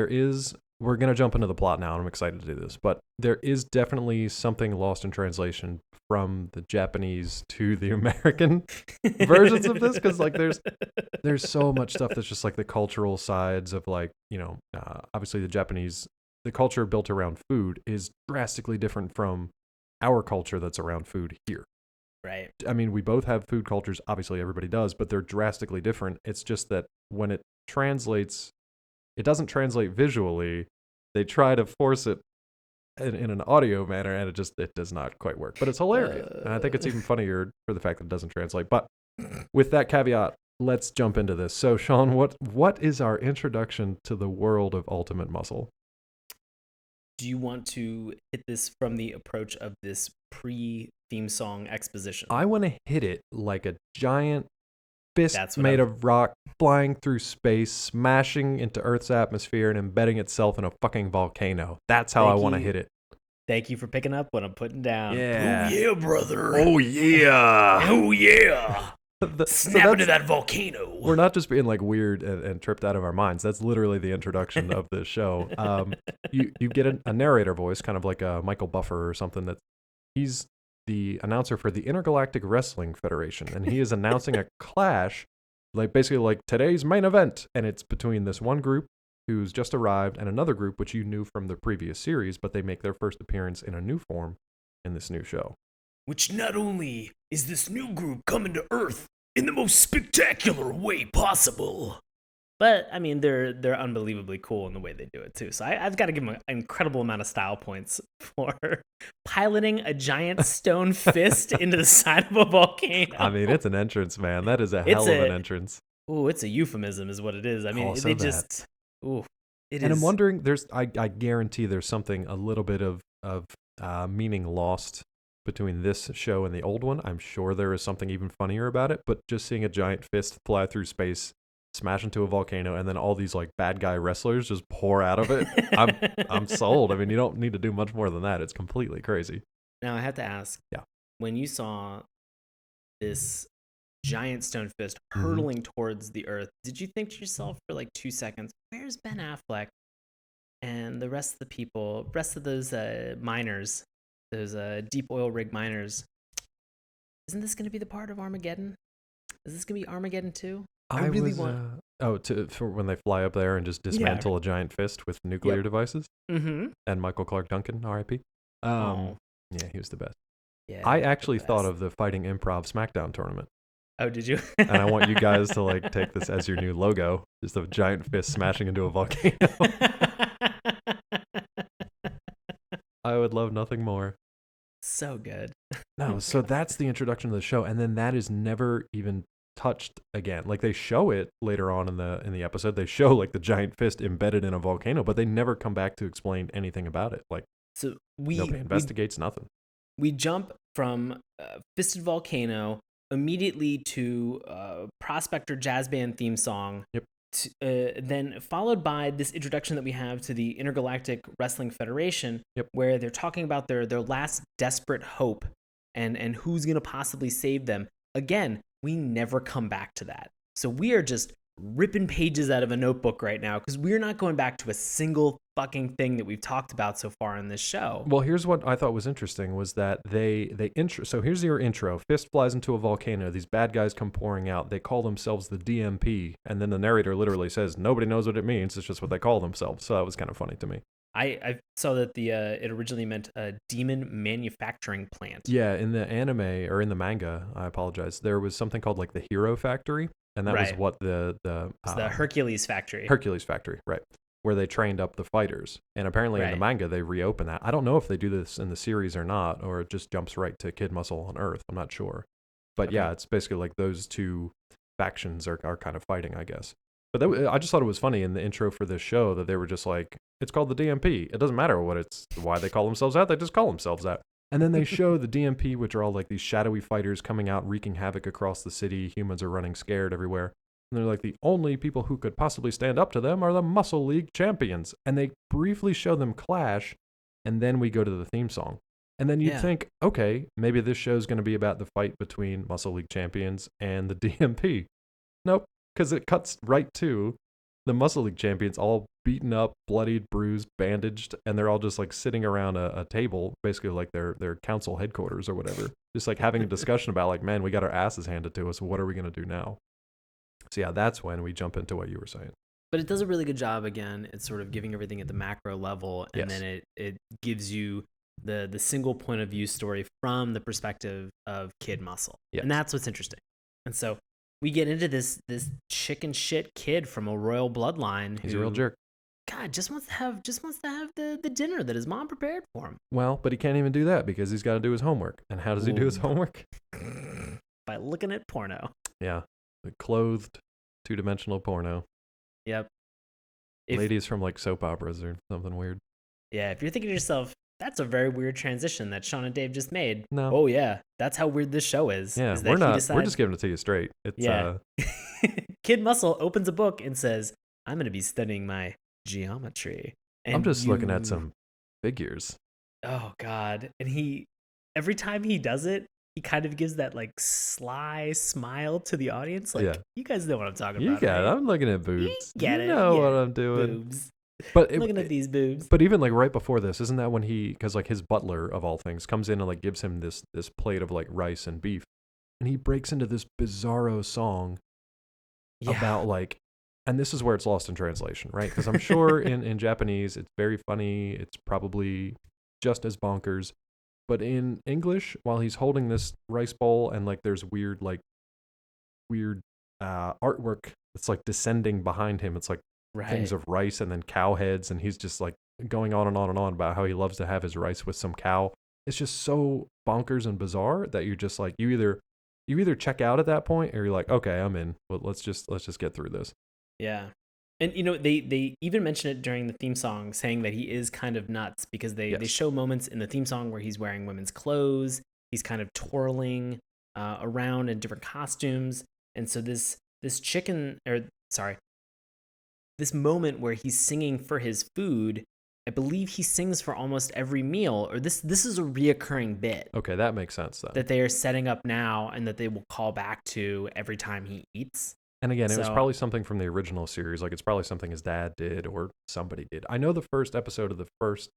A: we're gonna jump into the plot now, and I'm excited to do this, but there is definitely something lost in translation from the Japanese to the American versions of this, because like there's so much stuff that's just like the cultural sides of like, obviously the culture built around food is drastically different from our culture that's around food here.
B: Right.
A: I mean, we both have food cultures, obviously everybody does, but they're drastically different. It's just that when it translates, it doesn't translate visually. They try to force it in an audio manner, and it does not quite work. But it's hilarious. And I think it's even funnier for the fact that it doesn't translate. But with that caveat, let's jump into this. So, Sean, what is our introduction to the world of Ultimate Muscle?
B: Do you want to hit this from the approach of this pre-theme song exposition?
A: I want to hit it like a giant fist made of rock flying through space, smashing into Earth's atmosphere and embedding itself in a fucking volcano. That's how I want to hit it.
B: Thank you for picking up what I'm putting down.
A: Yeah.
B: Oh, yeah, brother.
A: Oh, yeah.
B: Oh, yeah. Snap into that volcano.
A: We're not just being like weird and tripped out of our minds. That's literally the introduction of this show. You get a narrator voice, kind of like a Michael Buffer or something. He's the announcer for the Intergalactic Wrestling Federation, and he is announcing a clash, like basically like today's main event, and it's between this one group who's just arrived and another group which you knew from the previous series, but they make their first appearance in a new form in this new show.
B: Which not only is this new group coming to Earth in the most spectacular way possible, but I mean they're unbelievably cool in the way they do it too. So I've got to give them an incredible amount of style points for piloting a giant stone fist into the side of a volcano.
A: I mean, it's an entrance, man. That is a hell of an entrance.
B: Ooh, it's a euphemism, is what it is. I mean, they just. Ooh, it is.
A: And I'm wondering, I guarantee there's something a little bit of meaning lost between this show and the old one. I'm sure there is something even funnier about it, but just seeing a giant fist fly through space, smash into a volcano, and then all these like bad guy wrestlers just pour out of it, I'm sold. I mean, you don't need to do much more than that. It's completely crazy.
B: Now I have to ask, when you saw this giant stone fist hurtling towards the earth, did you think to yourself for like 2 seconds, where's Ben Affleck and the rest of the people, rest of those miners, those deep oil rig miners? Isn't this going to be the part of Armageddon? Is this going to be Armageddon 2? I really want...
A: for when they fly up there and just dismantle a giant fist with nuclear devices?
B: Mm-hmm.
A: And Michael Clark Duncan, R.I.P. Yeah, he was the best.
B: Yeah,
A: I actually thought of the Fighting Improv SmackDown tournament.
B: Oh, did you?
A: And I want you guys to like take this as your new logo. Just a giant fist smashing into a volcano. I would love nothing more.
B: So good.
A: No, so that's the introduction to the show, and then that is never even touched again. Like they show it later on in the episode. They show like the giant fist embedded in a volcano, but they never come back to explain anything about it. Like nobody investigates nothing.
B: We jump from Fisted Volcano immediately to Prospector Jazz Band theme song.
A: Yep.
B: Then followed by this introduction that we have to the Intergalactic Wrestling Federation, where they're talking about their last desperate hope and who's going to possibly save them. Again, we never come back to that. So we are just ripping pages out of a notebook right now because we're not going back to a single fucking thing that we've talked about so far in this show.
A: Well, here's what I thought was interesting was that so here's your intro. Fist flies into a volcano. These bad guys come pouring out. They call themselves the DMP. And then the narrator literally says, nobody knows what it means. It's just what they call themselves. So that was kind of funny to me.
B: I saw that it originally meant a demon manufacturing plant.
A: Yeah, in the anime or in the manga, I apologize, there was something called like the Hero Factory. And that was what the
B: Hercules Factory.
A: Hercules Factory, right. Where they trained up the fighters. And apparently in the manga, they reopen that. I don't know if they do this in the series or not, or it just jumps right to Kid Muscle on Earth. I'm not sure. But yeah, it's basically like those two factions are kind of fighting, I guess. But I just thought it was funny in the intro for this show that they were just like, it's called the DMP. It doesn't matter why they call themselves that. They just call themselves that. And then they show the DMP, which are all like these shadowy fighters coming out, wreaking havoc across the city. Humans are running scared everywhere. And they're like, the only people who could possibly stand up to them are the M.U.S.C.L.E champions. And they briefly show them clash, and then we go to the theme song. And then you'd think, okay, maybe this show's going to be about the fight between M.U.S.C.L.E champions and the DMP. Nope, because it cuts right to the M.U.S.C.L.E champions all beaten up, bloodied, bruised, bandaged, and they're all just like sitting around a table, basically like their council headquarters or whatever, just like having a discussion about like, man, we got our asses handed to us. What are we going to do now? So yeah, that's when we jump into what you were saying.
B: But it does a really good job, again. It's sort of giving everything at the macro level, and then it gives you the single point of view story from the perspective of Kid Muscle. Yes. And that's what's interesting. And so we get into this chicken shit kid from a royal bloodline.
A: He's a real jerk.
B: God, just wants to have the dinner that his mom prepared for him.
A: Well, but he can't even do that because he's got to do his homework. And how does he do his homework?
B: By looking at porno.
A: Yeah. The clothed, two-dimensional porno.
B: Yep.
A: Ladies from like soap operas or something weird.
B: Yeah, if you're thinking to yourself, that's a very weird transition that Sean and Dave just made.
A: No.
B: Oh yeah, that's how weird this show is.
A: Yeah, we're just giving it to you straight. It's
B: Kid Muscle opens a book and says, I'm going to be studying my geometry. And
A: I'm just looking at some figures.
B: Oh God. And every time he does it, he kind of gives that like sly smile to the audience. Like, you guys know what I'm talking about.
A: Yeah,
B: right?
A: I'm looking at boobs.
B: You
A: know what I'm doing.
B: Boobs.
A: But
B: looking at these boobs.
A: But even like right before this, isn't that when because like his butler of all things comes in and like gives him this plate of like rice and beef, and he breaks into this bizarro song about like, and this is where it's lost in translation, right? Because I'm sure in Japanese it's very funny. It's probably just as bonkers. But in English, while he's holding this rice bowl and like there's weird artwork that's like descending behind him, it's like things of rice and then cow heads, and he's just like going on and on and on about how he loves to have his rice with some cow. It's just so bonkers and bizarre that you're just like, you either check out at that point or you're like, okay, I'm in. But let's just get through this.
B: Yeah. And, you know, they even mention it during the theme song, saying that he is kind of nuts because they show moments in the theme song where he's wearing women's clothes. He's kind of twirling around in different costumes. And so this this moment where he's singing for his food, I believe he sings for almost every meal, or this is a reoccurring bit.
A: Okay, that makes sense then.
B: That they are setting up now and that they will call back to every time he eats.
A: And again, it was probably something from the original series. Like, it's probably something his dad did or somebody did. I know the first episode of the first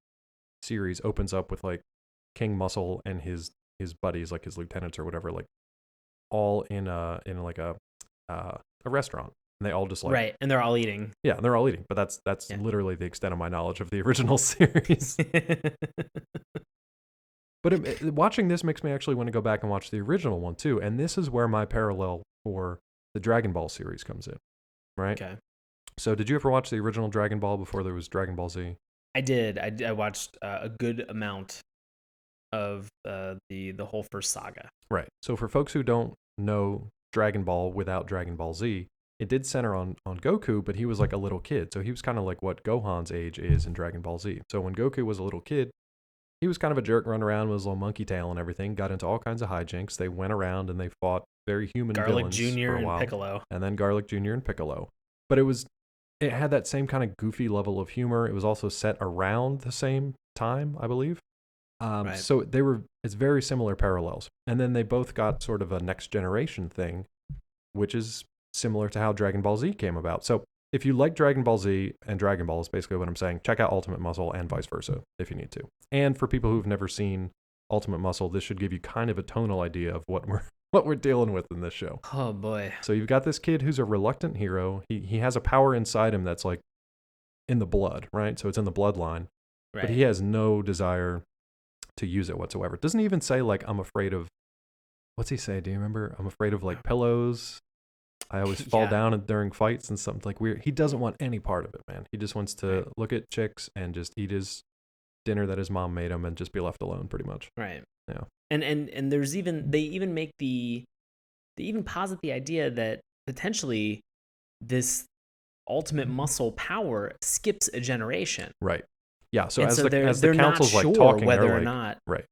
A: series opens up with like King Muscle and his buddies, like his lieutenants or whatever, like all in like a restaurant, and they all just like
B: right, and they're all eating.
A: Yeah, they're all eating. But that's literally the extent of my knowledge of the original series. But watching this makes me actually want to go back and watch the original one too. And this is where my parallel for the Dragon Ball series comes in, right?
B: Okay.
A: So did you ever watch the original Dragon Ball before there was Dragon Ball Z?
B: I did. I watched a good amount of the whole first saga.
A: Right. So for folks who don't know Dragon Ball without Dragon Ball Z, it did center on Goku, but he was like a little kid. So he was kind of like what Gohan's age is in Dragon Ball Z. So when Goku was a little kid, he was kind of a jerk, run around with his little monkey tail and everything, got into all kinds of hijinks. They went around and they fought very human
B: Garlic
A: villains
B: Jr.
A: for a
B: and
A: while.
B: Piccolo.
A: And then Garlic Jr. and Piccolo. But it had that same kind of goofy level of humor. It was also set around the same time, I believe.
B: Right.
A: So it's very similar parallels. And then they both got sort of a next generation thing, which is similar to how Dragon Ball Z came about. So if you like Dragon Ball Z and Dragon Ball is basically what I'm saying, check out Ultimate M.U.S.C.L.E. and vice versa if you need to. And for people who've never seen Ultimate M.U.S.C.L.E., this should give you kind of a tonal idea of what we're dealing with in this show.
B: Oh boy.
A: So you've got this kid who's a reluctant hero. He has a power inside him that's like in the blood, right? So it's in the bloodline. Right. But he has no desire to use it whatsoever. Doesn't he even say like, I'm afraid of, what's he say? Do you remember? I'm afraid of like pillows. I always fall down during fights and something like weird. He doesn't want any part of it, man. He just wants to look at chicks and just eat his dinner that his mom made him and just be left alone pretty much.
B: Right.
A: Yeah.
B: And there's they even posit the idea that potentially this ultimate muscle power skips a generation.
A: Right. Yeah. So
B: and
A: as
B: so
A: the council's
B: not
A: like
B: sure
A: talking,
B: whether
A: they're
B: or
A: like,
B: not.
A: Right.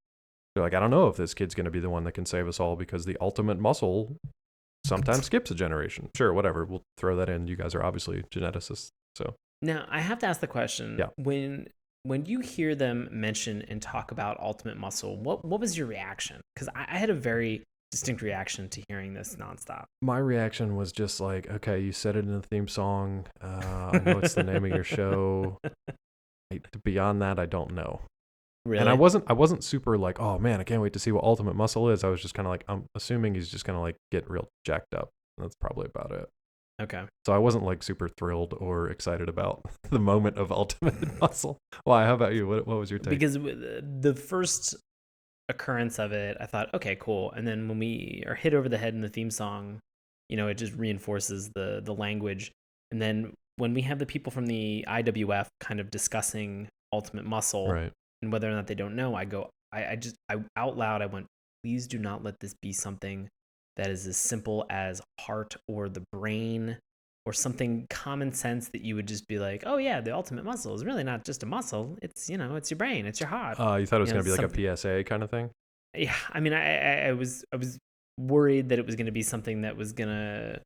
A: They're like, I don't know if this kid's going to be the one that can save us all because the ultimate muscle sometimes skips a generation. Sure, whatever. We'll throw that in. You guys are obviously geneticists. So
B: now I have to ask the question.
A: Yeah.
B: When you hear them mention and talk about Ultimate Muscle, what was your reaction? Because I had a very distinct reaction to hearing this nonstop.
A: My reaction was just like, okay, you said it in the theme song. I know it's the name of your show. Beyond that, I don't know.
B: Really?
A: And I wasn't super like, oh man, I can't wait to see what Ultimate Muscle is. I was just kind of like, I'm assuming he's just gonna like get real jacked up. That's probably about it.
B: Okay.
A: So I wasn't like super thrilled or excited about the moment of Ultimate Muscle. Why? How about you? What was your take?
B: Because the first occurrence of it, I thought, okay, cool. And then when we are hit over the head in the theme song, it just reinforces the language. And then when we have the people from the IWF kind of discussing Ultimate Muscle,
A: right.
B: And whether or not they don't know, I out loud, I went, please do not let this be something that is as simple as heart or the brain or something common sense that you would just be like, oh yeah, the ultimate muscle is really not just a muscle. It's, it's your brain. It's your heart.
A: You thought it was going to be like a PSA kind of thing?
B: Yeah. I mean, I was worried that it was going to be something that was going to,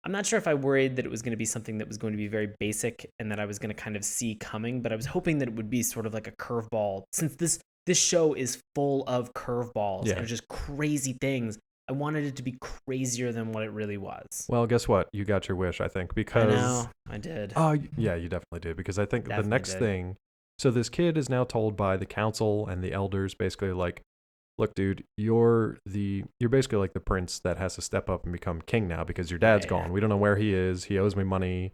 B: I'm not sure if I worried that it was going to be something that was going to be very basic and that I was going to kind of see coming, but I was hoping that it would be sort of like a curveball. Since this show is full of curveballs and just crazy things, I wanted it to be crazier than what it really was.
A: Well, guess what? You got your wish, I think, because...
B: I know, I did.
A: Oh, yeah, you definitely did, because I think the next thing... So this kid is now told by the council and the elders basically like, look, dude, you're basically like the prince that has to step up and become king now because your dad's gone. We don't know where he is. He owes me money.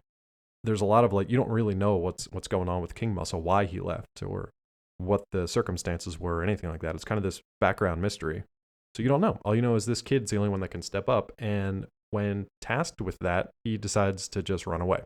A: There's a lot of like, you don't really know what's going on with King Muscle, why he left or what the circumstances were or anything like that. It's kind of this background mystery. So you don't know. All you know is this kid's the only one that can step up. And when tasked with that, he decides to just run away.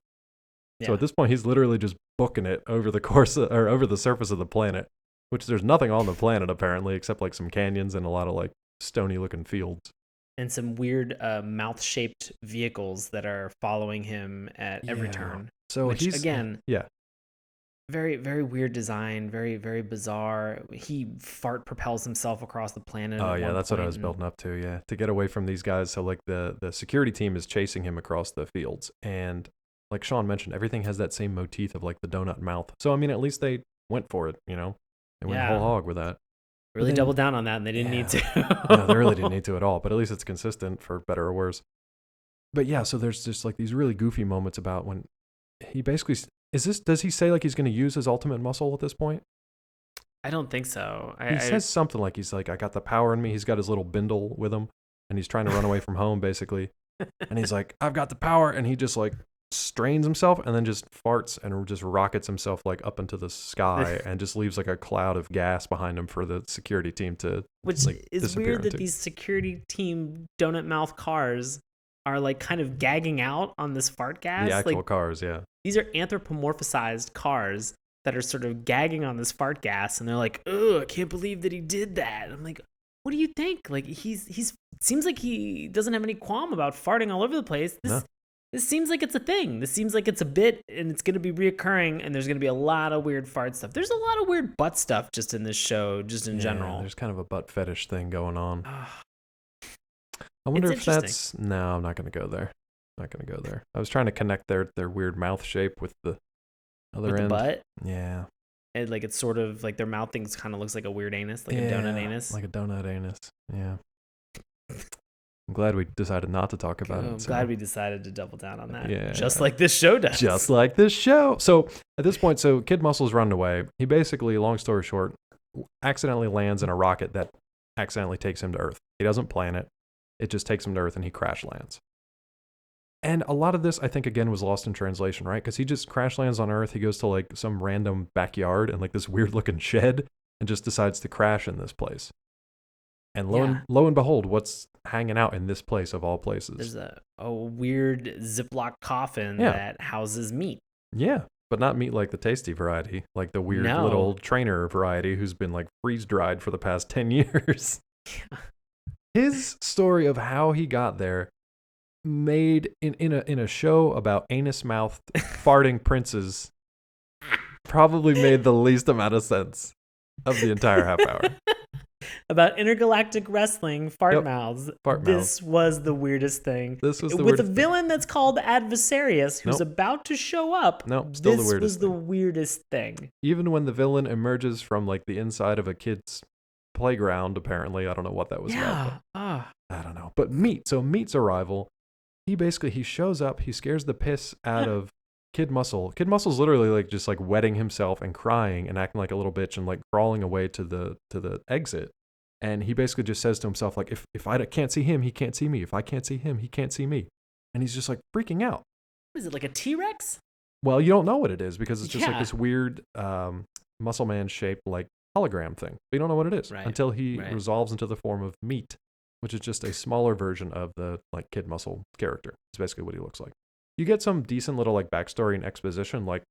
A: Yeah. So at this point, he's literally just booking it over the over the surface of the planet. Which there's nothing on the planet apparently except like some canyons and a lot of like stony looking fields.
B: And some weird mouth-shaped vehicles that are following him at every turn.
A: So
B: which, again, Very, very weird design, very, very bizarre. He fart propels himself across the planet
A: Oh
B: at
A: yeah,
B: one
A: that's what I
B: point,
A: was
B: and
A: building up to. Yeah, to get away from these guys. So like the security team is chasing him across the fields, and like Sean mentioned, everything has that same motif of like the donut mouth. So I mean, at least they went for it. They went whole
B: yeah,
A: hog with that. But
B: really
A: then
B: doubled down on that, and they didn't need
A: yeah, no, they really didn't
B: to.
A: need to at all. But at least it's consistent for better or worse. But yeah, so there's just like these really goofy moments about when he basically does he say like he's going to use his ultimate muscle at this point?
B: I don't think so.
A: He says something like he's like, I got the power in me. He's got his little bindle with him and he's trying to run away from home basically. And he's like, I've got the power. And he just like strains himself and then just farts and just rockets himself like up into the sky and just leaves like a cloud of gas behind him for the security team to
B: Which
A: like
B: is
A: disappear
B: weird that
A: into.
B: these security team donut mouth cars are like kind of gagging out on this fart gas.
A: The actual
B: Like,
A: cars, yeah.
B: these are anthropomorphized cars that are sort of gagging on this fart gas, and they're like, "Ugh, I can't believe that he did that." I'm like, "What do you think?" Like, he's seems like he doesn't have any qualm about farting all over the place. This seems like it's a thing. This seems like it's a bit, and it's going to be reoccurring, and there's going to be a lot of weird fart stuff. There's a lot of weird butt stuff just in this show, just in general.
A: There's kind of a butt fetish thing going on.
B: Ah,
A: I wonder
B: it's
A: if that's... No, I'm not going to go there. Not going to go there. I was trying to connect their weird mouth shape with the other
B: with
A: end.
B: the butt.
A: Yeah.
B: And like it's sort of like their mouth thing kind of looks like a weird anus, like a donut anus.
A: Like a donut anus. Yeah. I'm glad we decided not to talk about it.
B: I'm glad we decided to double down on that.
A: Yeah.
B: Just like this show does.
A: Just like this show. So at this point, Kid Muscle's running away. He basically, long story short, accidentally lands in a rocket that accidentally takes him to Earth. He doesn't plan it. It just takes him to Earth and he crash lands. And a lot of this, I think, again, was lost in translation, right? Because he just crash lands on Earth. He goes to like some random backyard and like this weird looking shed and just decides to crash in this place. And lo and behold, what's hanging out in this place of all places?
B: There's a weird Ziploc coffin that houses meat.
A: Yeah, but not meat like the tasty variety, like the weird little trainer variety who's been like freeze dried for the past 10 years. His story of how he got there, made in a show about anus-mouthed farting princes, probably made the least amount of sense of the entire half hour.
B: About intergalactic wrestling fart mouths. This was the weirdest thing.
A: This was the
B: with a villain that's called Adversarius, who's about to show up.
A: Still the weirdest.
B: This was the weirdest thing.
A: Even when the villain emerges from like the inside of a kid's playground, apparently, I don't know what that was about. I don't know. But Meat's arrival. He shows up. He scares the piss out of Kid Muscle. Kid Muscle's literally like just like wetting himself and crying and acting like a little bitch and like crawling away to the exit. And he basically just says to himself like, if I can't see him, he can't see me. If I can't see him, he can't see me. And he's just like freaking out.
B: Is it like a T-Rex?
A: Well, you don't know what it is because it's just like this weird muscle man shaped like hologram thing. But you don't know what it is until he resolves into the form of Meat, which is just a smaller version of the like Kid Muscle character. It's basically what he looks like. You get some decent little like backstory and exposition, like,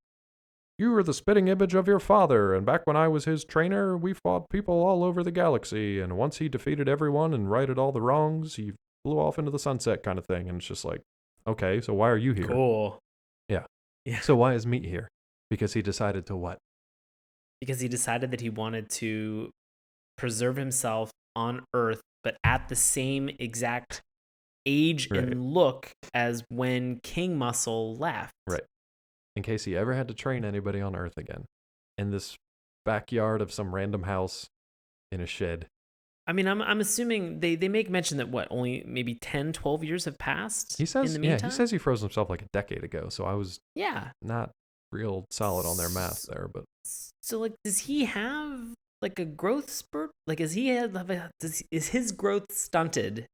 A: you were the spitting image of your father, and back when I was his trainer, we fought people all over the galaxy, and once he defeated everyone and righted all the wrongs, he flew off into the sunset kind of thing. And it's just like, okay, so why are you here?
B: Cool.
A: Yeah. So why is Meat here? Because he decided to what?
B: Because he decided that he wanted to preserve himself on Earth, but at the same exact age and look as when King Muscle left.
A: Right. In case he ever had to train anybody on Earth again. In this backyard of some random house in a shed.
B: I mean, I'm assuming they make mention that only maybe 10, 12 years have passed.
A: He says,
B: in the meantime?
A: He says he froze himself like a decade ago. So I was not real solid on their math there, but
B: so like, does he have like a growth spurt? Like, is his growth stunted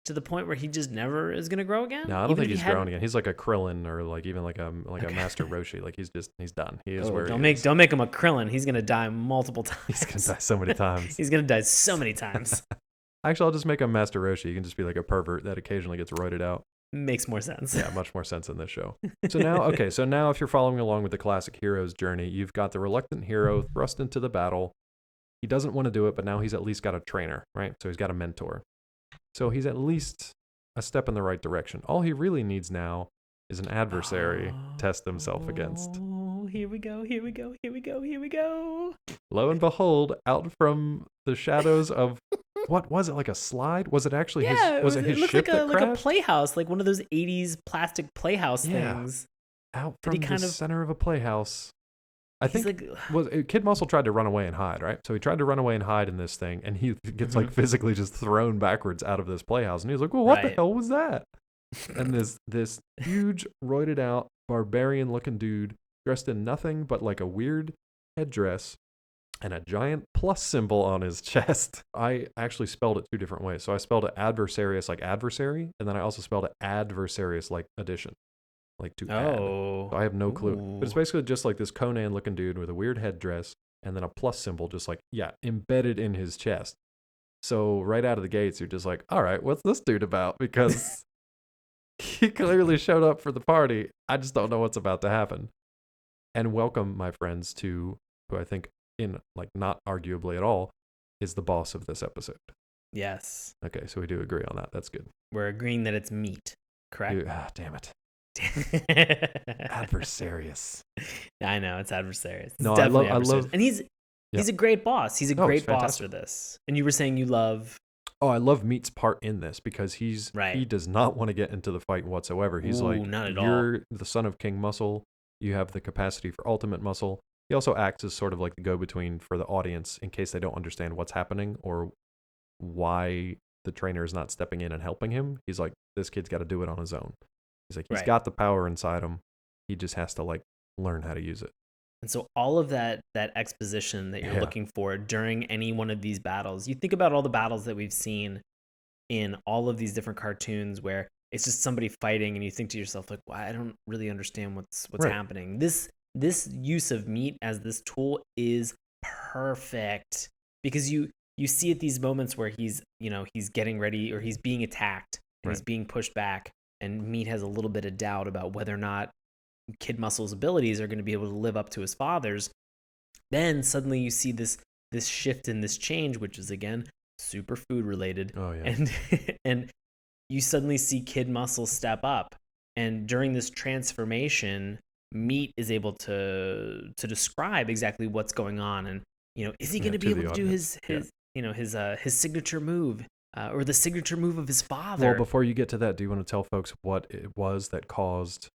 B: to the point where he just never is gonna grow again?
A: No, I don't think he's growing again. He's like a Krillin or like even like a Master Roshi. Like he's done. He is where
B: don't make him a Krillin. He's gonna die multiple times.
A: He's gonna die so many times.
B: He's gonna die so many times.
A: Actually, I'll just make him Master Roshi. He can just be like a pervert that occasionally gets roided out.
B: Makes more sense.
A: Yeah, much more sense in this show. So now if you're following along with the classic hero's journey, you've got the reluctant hero thrust into the battle. He doesn't want to do it, but now he's at least got a trainer, right? So he's got a mentor. So he's at least a step in the right direction. All he really needs now is an adversary to test himself against.
B: here we go, here we go, here we go, here we go.
A: Lo and behold, out from the shadows of what was it, like a slide? Was it actually his? Was it his ship that crashed?
B: Like a playhouse, like one of those '80s plastic playhouse things.
A: Out from the center of a playhouse. I think Kid Muscle tried to run away and hide, right? So he tried to run away and hide in this thing, and he gets like physically just thrown backwards out of this playhouse, and he's like, "Well, what the hell was that?" And this huge roided out barbarian looking dude dressed in nothing but like a weird headdress and a giant plus symbol on his chest. I actually spelled it two different ways. So I spelled it adversarius like adversary, and then I also spelled it adversarius like addition. Like to add. So I have no clue. But it's basically just like this Conan looking dude with a weird headdress and then a plus symbol just like, embedded in his chest. So right out of the gates, you're just like, all right, what's this dude about? Because he clearly showed up for the party. I just don't know what's about to happen. And welcome, my friends, to who I think, in like not arguably at all, is the boss of this episode.
B: Yes.
A: Okay, so we do agree on that. That's good.
B: We're agreeing that it's meat, correct?
A: Damn it. Adversarius.
B: I know, it's adversarius. It's
A: no, I love,
B: and he's a great boss. He's a great boss
A: fantastic.
B: for this. And you were saying you love.
A: Oh, I love Meat's part in this because he does not want to get into the fight whatsoever. He's
B: not at all.
A: You're the son of King Muscle. You have the capacity for ultimate muscle. He also acts as sort of like the go-between for the audience in case they don't understand what's happening or why the trainer is not stepping in and helping him. He's like, this kid's got to do it on his own. He's like, he's got the power inside him. He just has to like learn how to use it.
B: And so all of that exposition that you're looking for during any one of these battles, you think about all the battles that we've seen in all of these different cartoons where it's just somebody fighting and you think to yourself like, well, I don't really understand what's happening. This use of meat as this tool is perfect because you see at these moments where he's getting ready or he's being attacked and he's being pushed back. And Meat has a little bit of doubt about whether or not Kid Muscle's abilities are going to be able to live up to his father's. Then suddenly you see this shift and this change, which is again super food related.
A: Oh yeah.
B: And you suddenly see Kid Muscle step up, and during this transformation, Meat is able to describe exactly what's going on, and is he going to be able to do his signature move? Or the signature move of his father.
A: Well, before you get to that, do you want to tell folks what it was that caused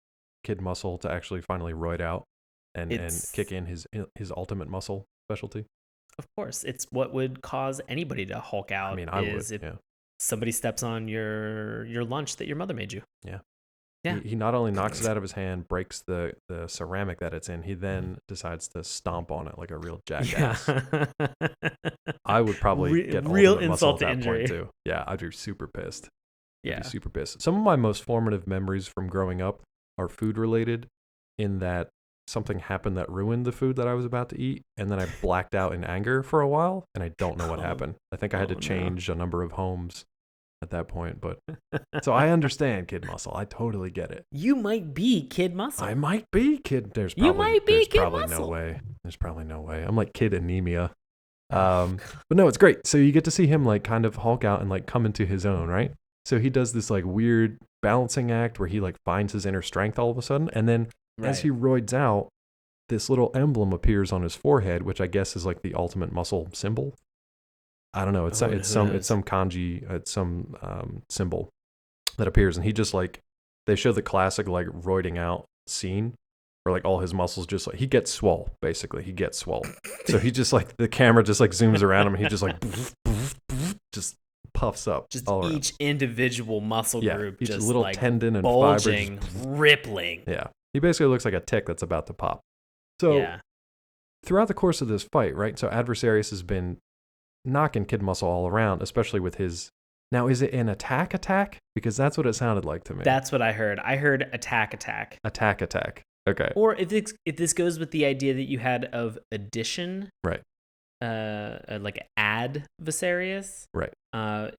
A: Kid Muscle to actually finally roid out and kick in his ultimate muscle specialty?
B: Of course. It's what would cause anybody to Hulk out.
A: I mean, I would, if
B: somebody steps on your lunch that your mother made you.
A: Yeah. Yeah. He not only knocks it out of his hand, breaks the ceramic that it's in, he then decides to stomp on it like a real jackass. Yeah. I would probably get
B: real
A: insult
B: to
A: at that
B: injury.
A: point too. Yeah, I'd be super pissed.
B: Yeah.
A: Super pissed. Some of my most formative memories from growing up are food related in that something happened that ruined the food that I was about to eat, and then I blacked out in anger for a while, and I don't know what happened. I think I had to change a number of homes at that point, but so I understand Kid Muscle. I totally get it.
B: You might be Kid Muscle.
A: I might be Kid. There's probably no way. There's probably no way. I'm like Kid Anemia. But no, it's great. So you get to see him like kind of Hulk out and like come into his own, right? So he does this like weird balancing act where he like finds his inner strength all of a sudden, and then as he roids out, this little emblem appears on his forehead, which I guess is like the ultimate muscle symbol. I don't know. It's some kanji. It's some symbol that appears, and he just like they show the classic like roiding out scene where like all his muscles just like he gets swole. Basically, he gets swole. So he just like the camera just like zooms around him, and he just like just puffs up.
B: Just
A: all
B: each individual muscle group,
A: each
B: just
A: little
B: like
A: tendon and
B: bulging,
A: fiber,
B: rippling.
A: Yeah, he basically looks like a tick that's about to pop. So throughout the course of this fight, right? So Adversarius has been knocking Kid Muscle all around, especially with his. Now, is it an attack? Because that's what it sounded like to me.
B: That's what I heard. I heard attack.
A: Attack. Okay.
B: Or if this goes with the idea that you had of addition,
A: right?
B: Like adversarius,
A: right?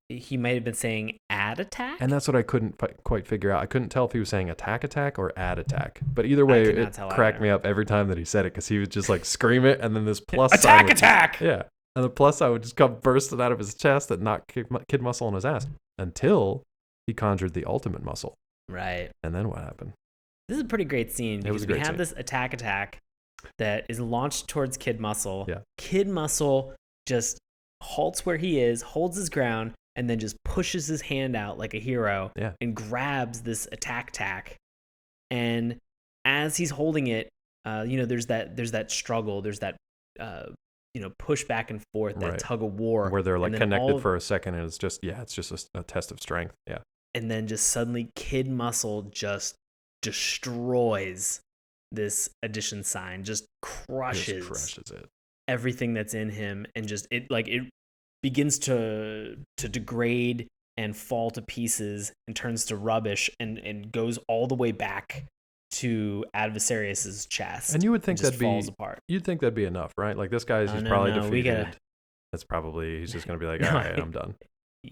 B: He might have been saying add attack,
A: and that's what I couldn't quite figure out. I couldn't tell if he was saying attack or add attack. But either way, it cracked me up every time that he said it because he would just like scream it, and then this plus sign would
B: attack.
A: Yeah, and the plus sign would just come bursting out of his chest and knock Kid Muscle on his ass until he conjured the ultimate muscle.
B: Right.
A: And then what happened?
B: This is a pretty great scene because we have
A: scene.
B: this attack, that is launched towards Kid Muscle.
A: Yeah.
B: Kid Muscle just halts where he is, holds his ground, and then just pushes his hand out like a hero and grabs this attack tack. And as he's holding it, there's that struggle, there's that push back and forth, that tug of war
A: where they're like connected for a second, and it's just a test of strength. Yeah.
B: And then just suddenly Kid Muscle just destroys this addition sign, just crushes
A: it,
B: everything that's in him, and just it begins to degrade and fall to pieces and turns to rubbish and goes all the way back to Adversarius's chest.
A: And you would think
B: falls apart.
A: You'd think that'd be enough, right? Like this guy's he's probably defeated. That's probably he's just gonna be like, all right, I'm done.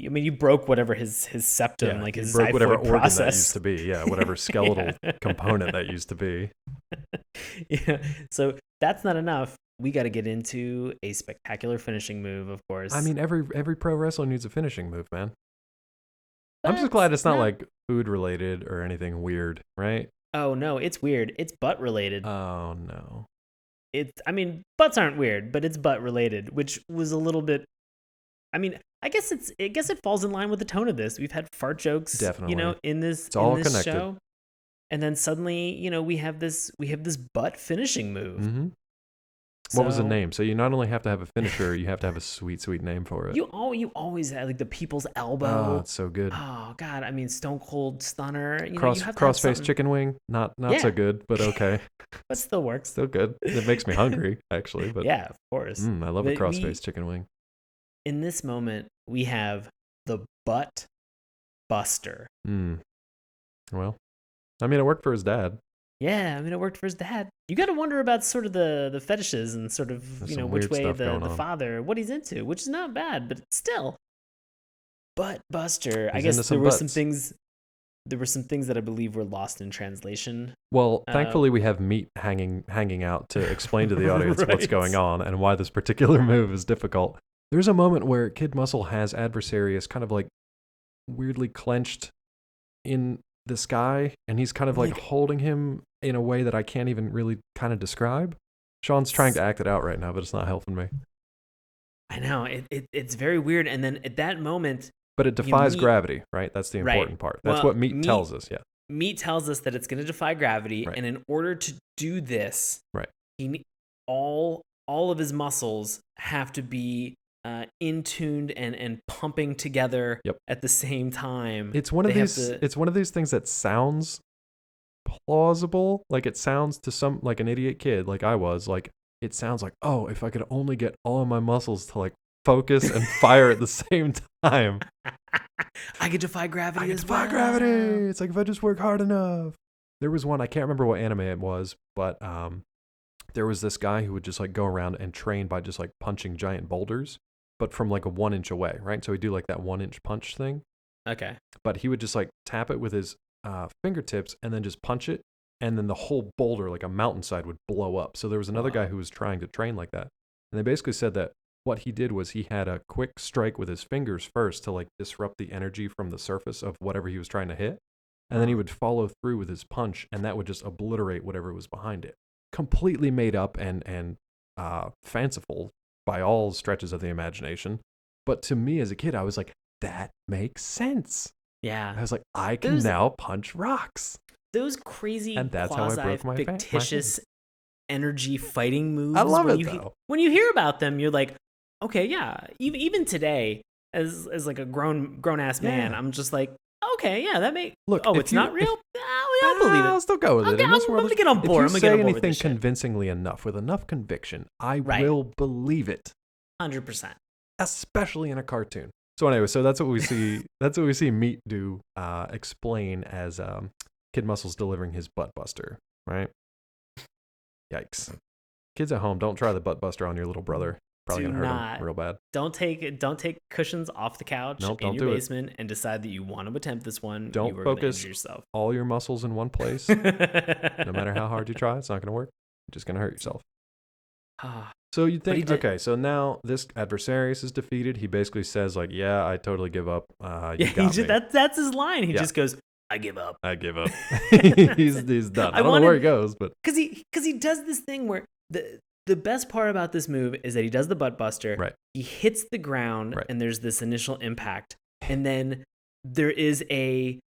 B: I mean, you broke whatever his septum, like his
A: broke whatever organ
B: process.
A: that used to be, whatever skeletal component that used to be.
B: Yeah, so that's not enough. We got to get into a spectacular finishing move, of course.
A: I mean, every pro wrestler needs a finishing move, man. I'm just glad it's not like food related or anything weird, right?
B: Oh no, it's weird. It's butt related.
A: Oh no.
B: Butts aren't weird, but it's butt related, which was a little bit. I mean, I guess it falls in line with the tone of this. We've had fart jokes,
A: definitely,
B: in this show, and then suddenly, we have this butt finishing move.
A: Mm-hmm. What was the name? So you not only have to have a finisher, you have to have a sweet name for it.
B: You always have like the people's elbow.
A: Oh, it's so good.
B: Oh God, I mean, Stone Cold Stunner.
A: Crossface chicken wing, not so good, but okay.
B: But still works.
A: Still good. It makes me hungry, actually. But
B: yeah, of course.
A: I love a crossface chicken wing.
B: In this moment, we have the butt buster.
A: Well, I mean, it worked for his dad.
B: Yeah, I mean, it worked for his dad. You got to wonder about sort of the fetishes and sort of, which way the father, what he's into, which is not bad, but still. Butt buster. I guess there were some things that I believe were lost in translation.
A: Well, thankfully we have meat hanging out to explain to the audience what's going on and why this particular move is difficult. There's a moment where Kid Muscle has Adversarius kind of like weirdly clenched in the sky, and he's kind of like holding him in a way that I can't even really kind of describe. Sean's trying to act it out right now, but it's not helping me.
B: I know, it's very weird. And then at that moment,
A: but it defies gravity, right? That's the important part. That's what meat tells us. Yeah,
B: meat tells us that it's going to defy gravity, and in order to do this, all of his muscles have to be in tuned and pumping together at the same time.
A: It's one of these things that sounds plausible. Like it sounds to some like an idiot kid, like I was. Like it sounds like, oh, if I could only get all of my muscles to like focus and fire at the same time,
B: I could defy gravity
A: gravity. It's like if I just work hard enough. There was one, I can't remember what anime it was, but there was this guy who would just like go around and train by just like punching giant boulders, but from like a 1 inch away, right? So he'd do like that 1 inch punch thing.
B: Okay.
A: But he would just like tap it with his fingertips and then just punch it. And then the whole boulder, like a mountainside, would blow up. So there was another guy who was trying to train like that. And they basically said that what he did was he had a quick strike with his fingers first to like disrupt the energy from the surface of whatever he was trying to hit. And then he would follow through with his punch, and that would just obliterate whatever was behind it. Completely made up and fanciful by all stretches of the imagination. But to me as a kid, I was like, that makes sense.
B: Yeah.
A: I was like, I can now punch rocks.
B: Those crazy
A: and that's how I broke my
B: fictitious energy fighting moves.
A: I love it though.
B: When you hear about them, you're like, okay, yeah. Even today, as like a grown ass man, I'm just like, okay, yeah, that may look. Oh, it's not real. I'll believe it.
A: I'll still go with it.
B: I'm gonna get on board.
A: If you say anything convincingly enough, with enough conviction, I will believe it.
B: 100%.
A: Especially in a cartoon. So anyway, that's what we see. That's what we see Meat do. Explain as Kid Muscle's delivering his butt buster. Right? Yikes! Kids at home, don't try the butt buster on your little brother. Probably gonna hurt him real bad.
B: Don't take cushions off the couch in your basement and decide that you want to attempt this one.
A: Don't focus yourself. All your muscles in one place. No matter how hard you try, it's not gonna work. You're just gonna hurt yourself. So you think, okay, so now this Adversarius is defeated. He basically says like, yeah, I totally give up. You got me.
B: That's his line. He just goes, I give up.
A: I give up. he's done. I don't know where he goes, but
B: because he does this thing where the best part about this move is that he does the butt buster.
A: Right.
B: He hits the ground,
A: right.
B: and there's this initial impact, and then there is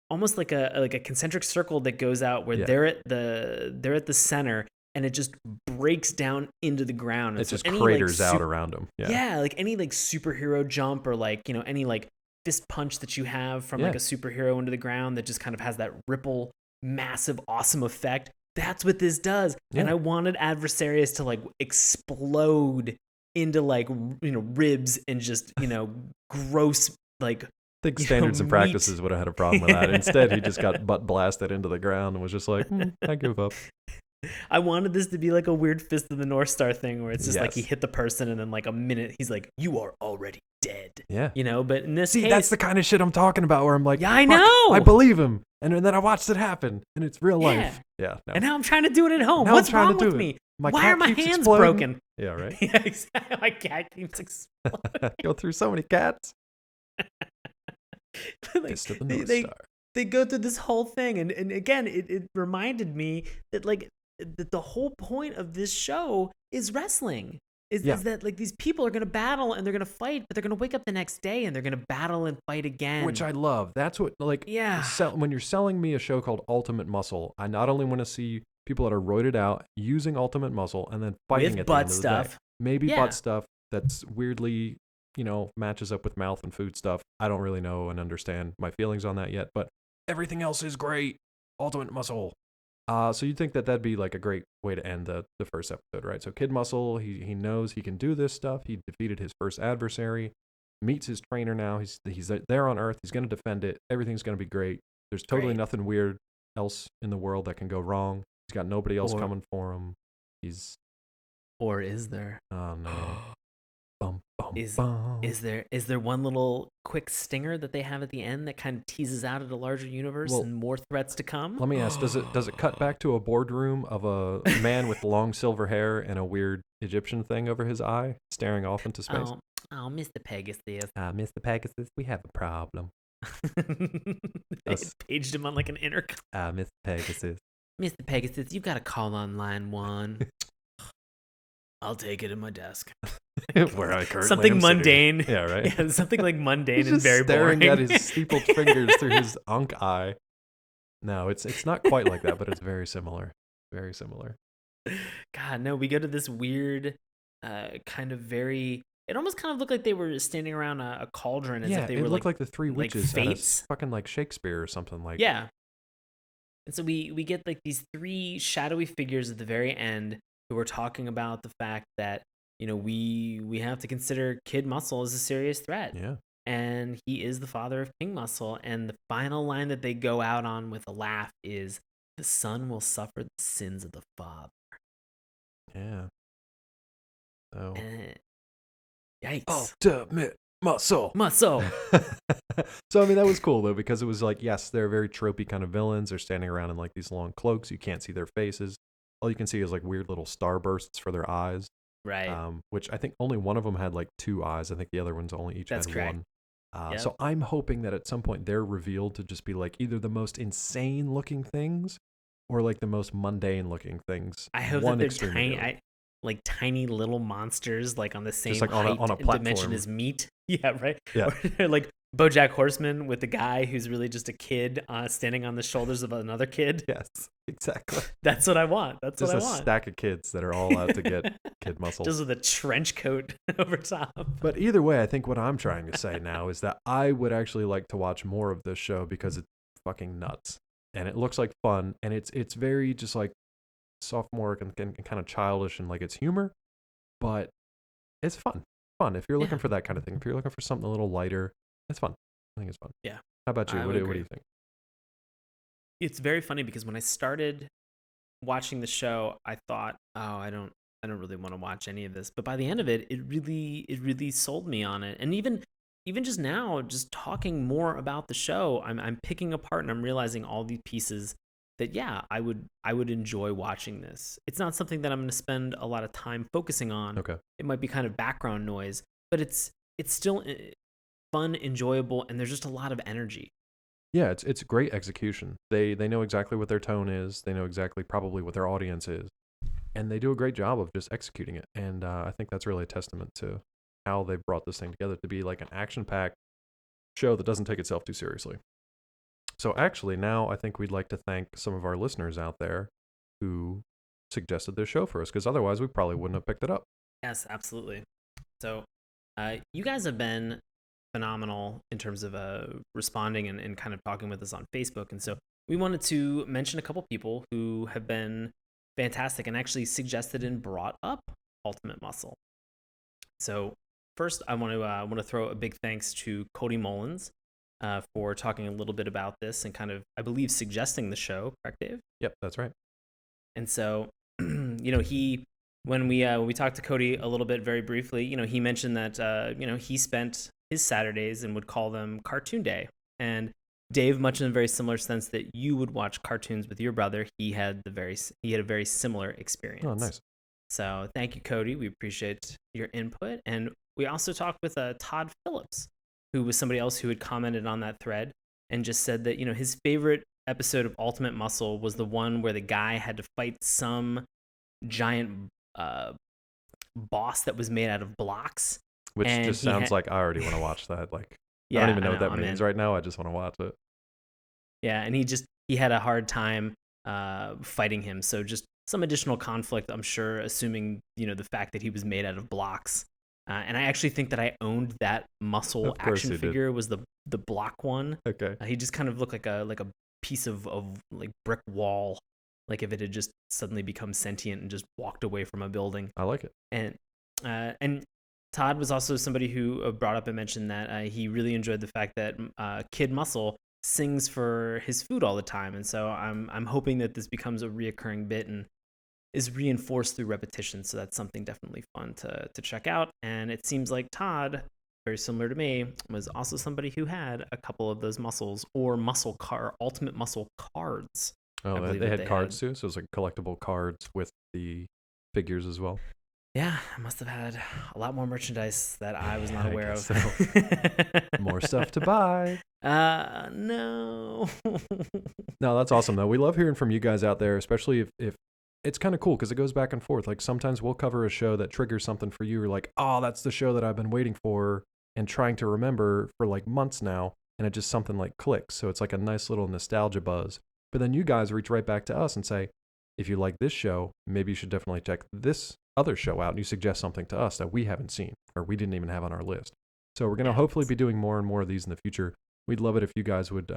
B: almost like a concentric circle that goes out where they're at the center, and it just breaks down into the ground. And
A: it just craters out around him.
B: Yeah, like any like superhero jump or like, any like fist punch that you have from like a superhero into the ground that just kind of has that ripple, massive, awesome effect. That's what this does. Yeah. And I wanted Adversarius to like explode into like, ribs and just, gross, like,
A: I think Standards and Practices would have had a problem with that. Instead, he just got butt blasted into the ground and was just like, I give up.
B: I wanted this to be like a weird Fist of the North Star thing where it's just like he hit the person and then like a minute he's like, you are already dead.
A: Yeah.
B: But in this case,
A: that's the kind of shit I'm talking about where I'm like,
B: yeah, I know.
A: I believe him. And then I watched it happen and it's real life. Yeah. No.
B: And now I'm trying to do it at home. What's wrong with me? Why are my hands broken?
A: Yeah, right.
B: Yeah, exactly. My cat keeps exploding.
A: Go through so many cats.
B: Fist of the North Star. They go through this whole thing. And again, it reminded me that like, that the whole point of this show is wrestling. Is that like these people are going to battle and they're going to fight, but they're going to wake up the next day and they're going to battle and fight again.
A: Which I love. That's what when you're selling me a show called Ultimate Muscle, I not only want to see people that are roided out using Ultimate Muscle and then fighting
B: with
A: at
B: butt
A: the end of
B: stuff.
A: The day. Maybe butt stuff that's weirdly, matches up with mouth and food stuff. I don't really know and understand my feelings on that yet, but everything else is great. Ultimate Muscle. So you'd think that that'd be like a great way to end the first episode, right? So Kid Muscle, he knows he can do this stuff. He defeated his first adversary, meets his trainer now. He's there on Earth. He's going to defend it. Everything's going to be great. There's totally nothing weird else in the world that can go wrong. He's got nobody else coming for him.
B: Or is there?
A: Oh no.
B: Is there one little quick stinger that they have at the end that kind of teases out at a larger universe and more threats to come?
A: Let me ask, does it cut back to a boardroom of a man with long silver hair and a weird Egyptian thing over his eye staring off into space?
B: Oh, Mr. Pegasus.
A: Mr. Pegasus, we have a problem.
B: They paged him on like an intercom.
A: Mr. Pegasus.
B: Mr. Pegasus, you've got to call on line 1. I'll take it in my desk.
A: Where I currently
B: something mundane.
A: Sitting. Yeah, right.
B: Yeah, something like mundane and very
A: staring
B: boring.
A: At his steepled fingers through his unk eye. No, it's not quite like that, but it's very similar. Very similar.
B: God, no, we go to this weird kind of very... It almost kind of looked like they were standing around a cauldron as if they were
A: looked like the three witches
B: fates.
A: Fucking like Shakespeare or something like.
B: Yeah. And so we get like these 3 shadowy figures at the very end who are talking about the fact that, we have to consider Kid Muscle as a serious threat.
A: Yeah.
B: And he is the father of King Muscle. And the final line that they go out on with a laugh is, the son will suffer the sins of the father.
A: Yeah. So.
B: Yikes.
A: Ultimate Muscle.
B: So,
A: I mean, that was cool, though, because it was like, yes, they're very tropey kind of villains. They're standing around in like these long cloaks. You can't see their faces. All you can see is like weird little starbursts for their eyes.
B: Right.
A: Which I think only one of them had like 2 eyes. I think the other ones only each had
B: correct.
A: 1. So I'm hoping that at some point they're revealed to just be like either the most insane looking things or like the most mundane looking things.
B: I hope that they're tiny, like tiny little monsters, like on the same
A: like
B: height
A: on a
B: and dimension as meat. Yeah, right.
A: Yeah.
B: Or like BoJack Horseman with the guy who's really just a kid standing on the shoulders of another kid.
A: Yes, exactly.
B: That's what I want. That's
A: just
B: what I want.
A: Just a stack of kids that are all out to get Kid Muscle.
B: Just with a trench coat over top.
A: But either way, I think what I'm trying to say now is that I would actually like to watch more of this show because it's fucking nuts. And it looks like fun. And it's very just like sophomoric and kind of childish and like it's humor. But it's fun. If you're looking for that kind of thing. If you're looking for something a little lighter, it's fun. I think it's fun.
B: Yeah.
A: How about you? What do you think?
B: It's very funny because when I started watching the show, I thought, I don't really want to watch any of this. But by the end of it, it really sold me on it. And even just now, just talking more about the show, I'm picking apart and I'm realizing all these pieces that I would enjoy watching this. It's not something that I'm going to spend a lot of time focusing on.
A: Okay.
B: It might be kind of background noise, but it's still fun, enjoyable, and there's just a lot of energy.
A: Yeah, it's great execution. They know exactly what their tone is. They know exactly probably what their audience is. and they do a great job of just executing it. And I think that's really a testament to how they brought this thing together to be like an action-packed show that doesn't take itself too seriously. So actually, now I think we'd like to thank some of our listeners out there who suggested this show for us, because otherwise we probably wouldn't have picked it up.
B: Yes, absolutely. So you guys have been phenomenal in terms of responding and kind of talking with us on Facebook. And so we wanted to mention a couple people who have been fantastic and actually suggested and brought up Ultimate Muscle. So first, I want to throw a big thanks to Cody Mullins for talking a little bit about this and kind of, I believe, suggesting the show. Correct, Dave?
A: Yep, that's right.
B: And so, when we talked to Cody a little bit very briefly, he mentioned that he spent his Saturdays and would call them Cartoon Day. And Dave, much in a very similar sense that you would watch cartoons with your brother, he had a very similar experience.
A: Oh, nice.
B: So thank you, Cody. We appreciate your input. And we also talked with Todd Phillips, who was somebody else who had commented on that thread and just said that, his favorite episode of Ultimate Muscle was the one where the guy had to fight some giant boss that was made out of blocks.
A: Which just sounds like I already want to watch that. Like, yeah, I don't even know what that means right now. I just want to watch it.
B: Yeah, and he had a hard time fighting him. So just some additional conflict, I'm sure, assuming, the fact that he was made out of blocks. And I actually think that I owned that muscle action figure. Was the block one.
A: Okay.
B: He just kind of looked like a piece of like brick wall, like if it had just suddenly become sentient and just walked away from a building.
A: I like it.
B: And Todd was also somebody who brought up and mentioned that he really enjoyed the fact that Kid Muscle sings for his food all the time. And so I'm hoping that this becomes a reoccurring bit and is reinforced through repetition. So that's something definitely fun to check out. And it seems like Todd, very similar to me, was also somebody who had a couple of those muscles or Ultimate Muscle cards.
A: Oh, they had cards too? So it was like collectible cards with the figures as well?
B: Yeah, I must have had a lot more merchandise that I was not aware of. So.
A: More stuff to buy.
B: No.
A: No, that's awesome though. We love hearing from you guys out there, especially if it's kind of cool because it goes back and forth. Like sometimes we'll cover a show that triggers something for you. You're like, oh, that's the show that I've been waiting for and trying to remember for like months now. And it just something like clicks. So it's like a nice little nostalgia buzz. But then you guys reach right back to us and say, if you like this show, maybe you should definitely check this other show out. And you suggest something to us that we haven't seen or we didn't even have on our list. So we're going to hopefully be doing more and more of these in the future. We'd love it if you guys would,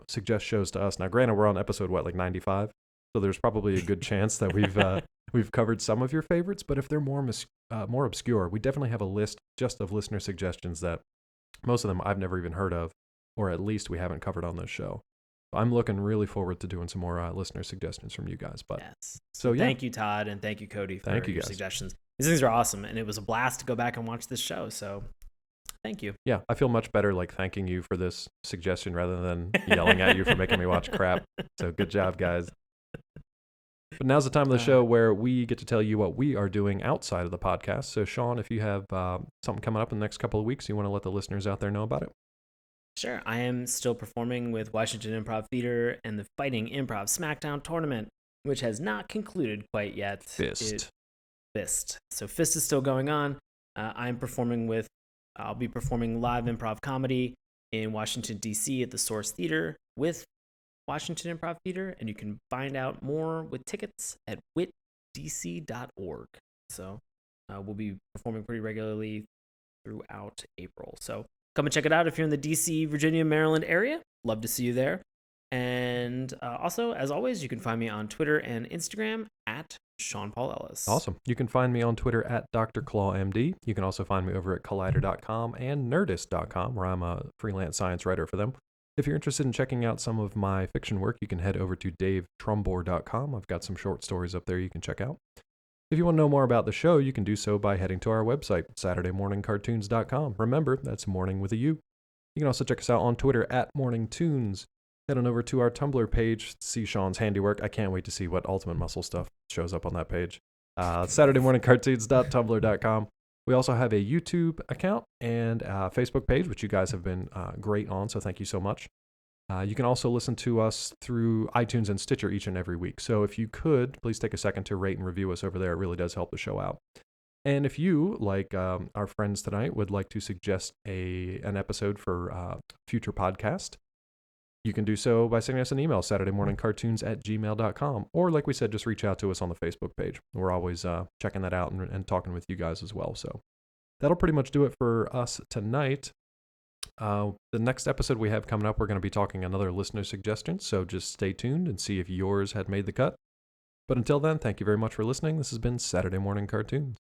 A: suggest shows to us. Now, granted, we're on episode, 95? So there's probably a good chance that we've covered some of your favorites. But if they're more obscure, we definitely have a list just of listener suggestions that most of them I've never even heard of, or at least we haven't covered on this show. I'm looking really forward to doing some more listener suggestions from you guys. But
B: yes.
A: So yeah.
B: Thank you, Todd, and thank you, Cody, for your suggestions. These things are awesome, and it was a blast to go back and watch this show. So thank you.
A: Yeah, I feel much better like thanking you for this suggestion rather than yelling at you for making me watch crap. So good job, guys. But now's the time of the show where we get to tell you what we are doing outside of the podcast. So Sean, if you have something coming up in the next couple of weeks, you want to let the listeners out there know about it?
B: Sure. I am still performing with Washington Improv Theater and the Fighting Improv Smackdown Tournament, which has not concluded quite yet.
A: Fist.
B: So Fist is still going on. I'll be performing live improv comedy in Washington, D.C. at the Source Theater with Washington Improv Theater, and you can find out more with tickets at witdc.org. So we'll be performing pretty regularly throughout April. So come and check it out if you're in the D.C., Virginia, Maryland area. Love to see you there. And also, as always, you can find me on Twitter and Instagram at Sean Paul Ellis.
A: Awesome. You can find me on Twitter at Dr. Claw MD. You can also find me over at collider.com and nerdist.com, where I'm a freelance science writer for them. If you're interested in checking out some of my fiction work, you can head over to davetrumbore.com. I've got some short stories up there you can check out. If you want to know more about the show, you can do so by heading to our website, SaturdayMorningCartoons.com. Remember, that's morning with a U. You can also check us out on Twitter at MorningTunes. Head on over to our Tumblr page, see Sean's handiwork. I can't wait to see what Ultimate Muscle stuff shows up on that page. SaturdayMorningCartoons.tumblr.com. We also have a YouTube account and a Facebook page, which you guys have been great on, so thank you so much. You can also listen to us through iTunes and Stitcher each and every week. So if you could, please take a second to rate and review us over there. It really does help the show out. And if you, like our friends tonight, would like to suggest an episode for future podcast, you can do so by sending us an email, SaturdayMorningCartoons@gmail.com. Or like we said, just reach out to us on the Facebook page. We're always checking that out and talking with you guys as well. So that'll pretty much do it for us tonight. The next episode we have coming up, we're going to be talking another listener suggestion, so just stay tuned and see if yours had made the cut. But until then, thank you very much for listening. This has been Saturday Morning Cartoons.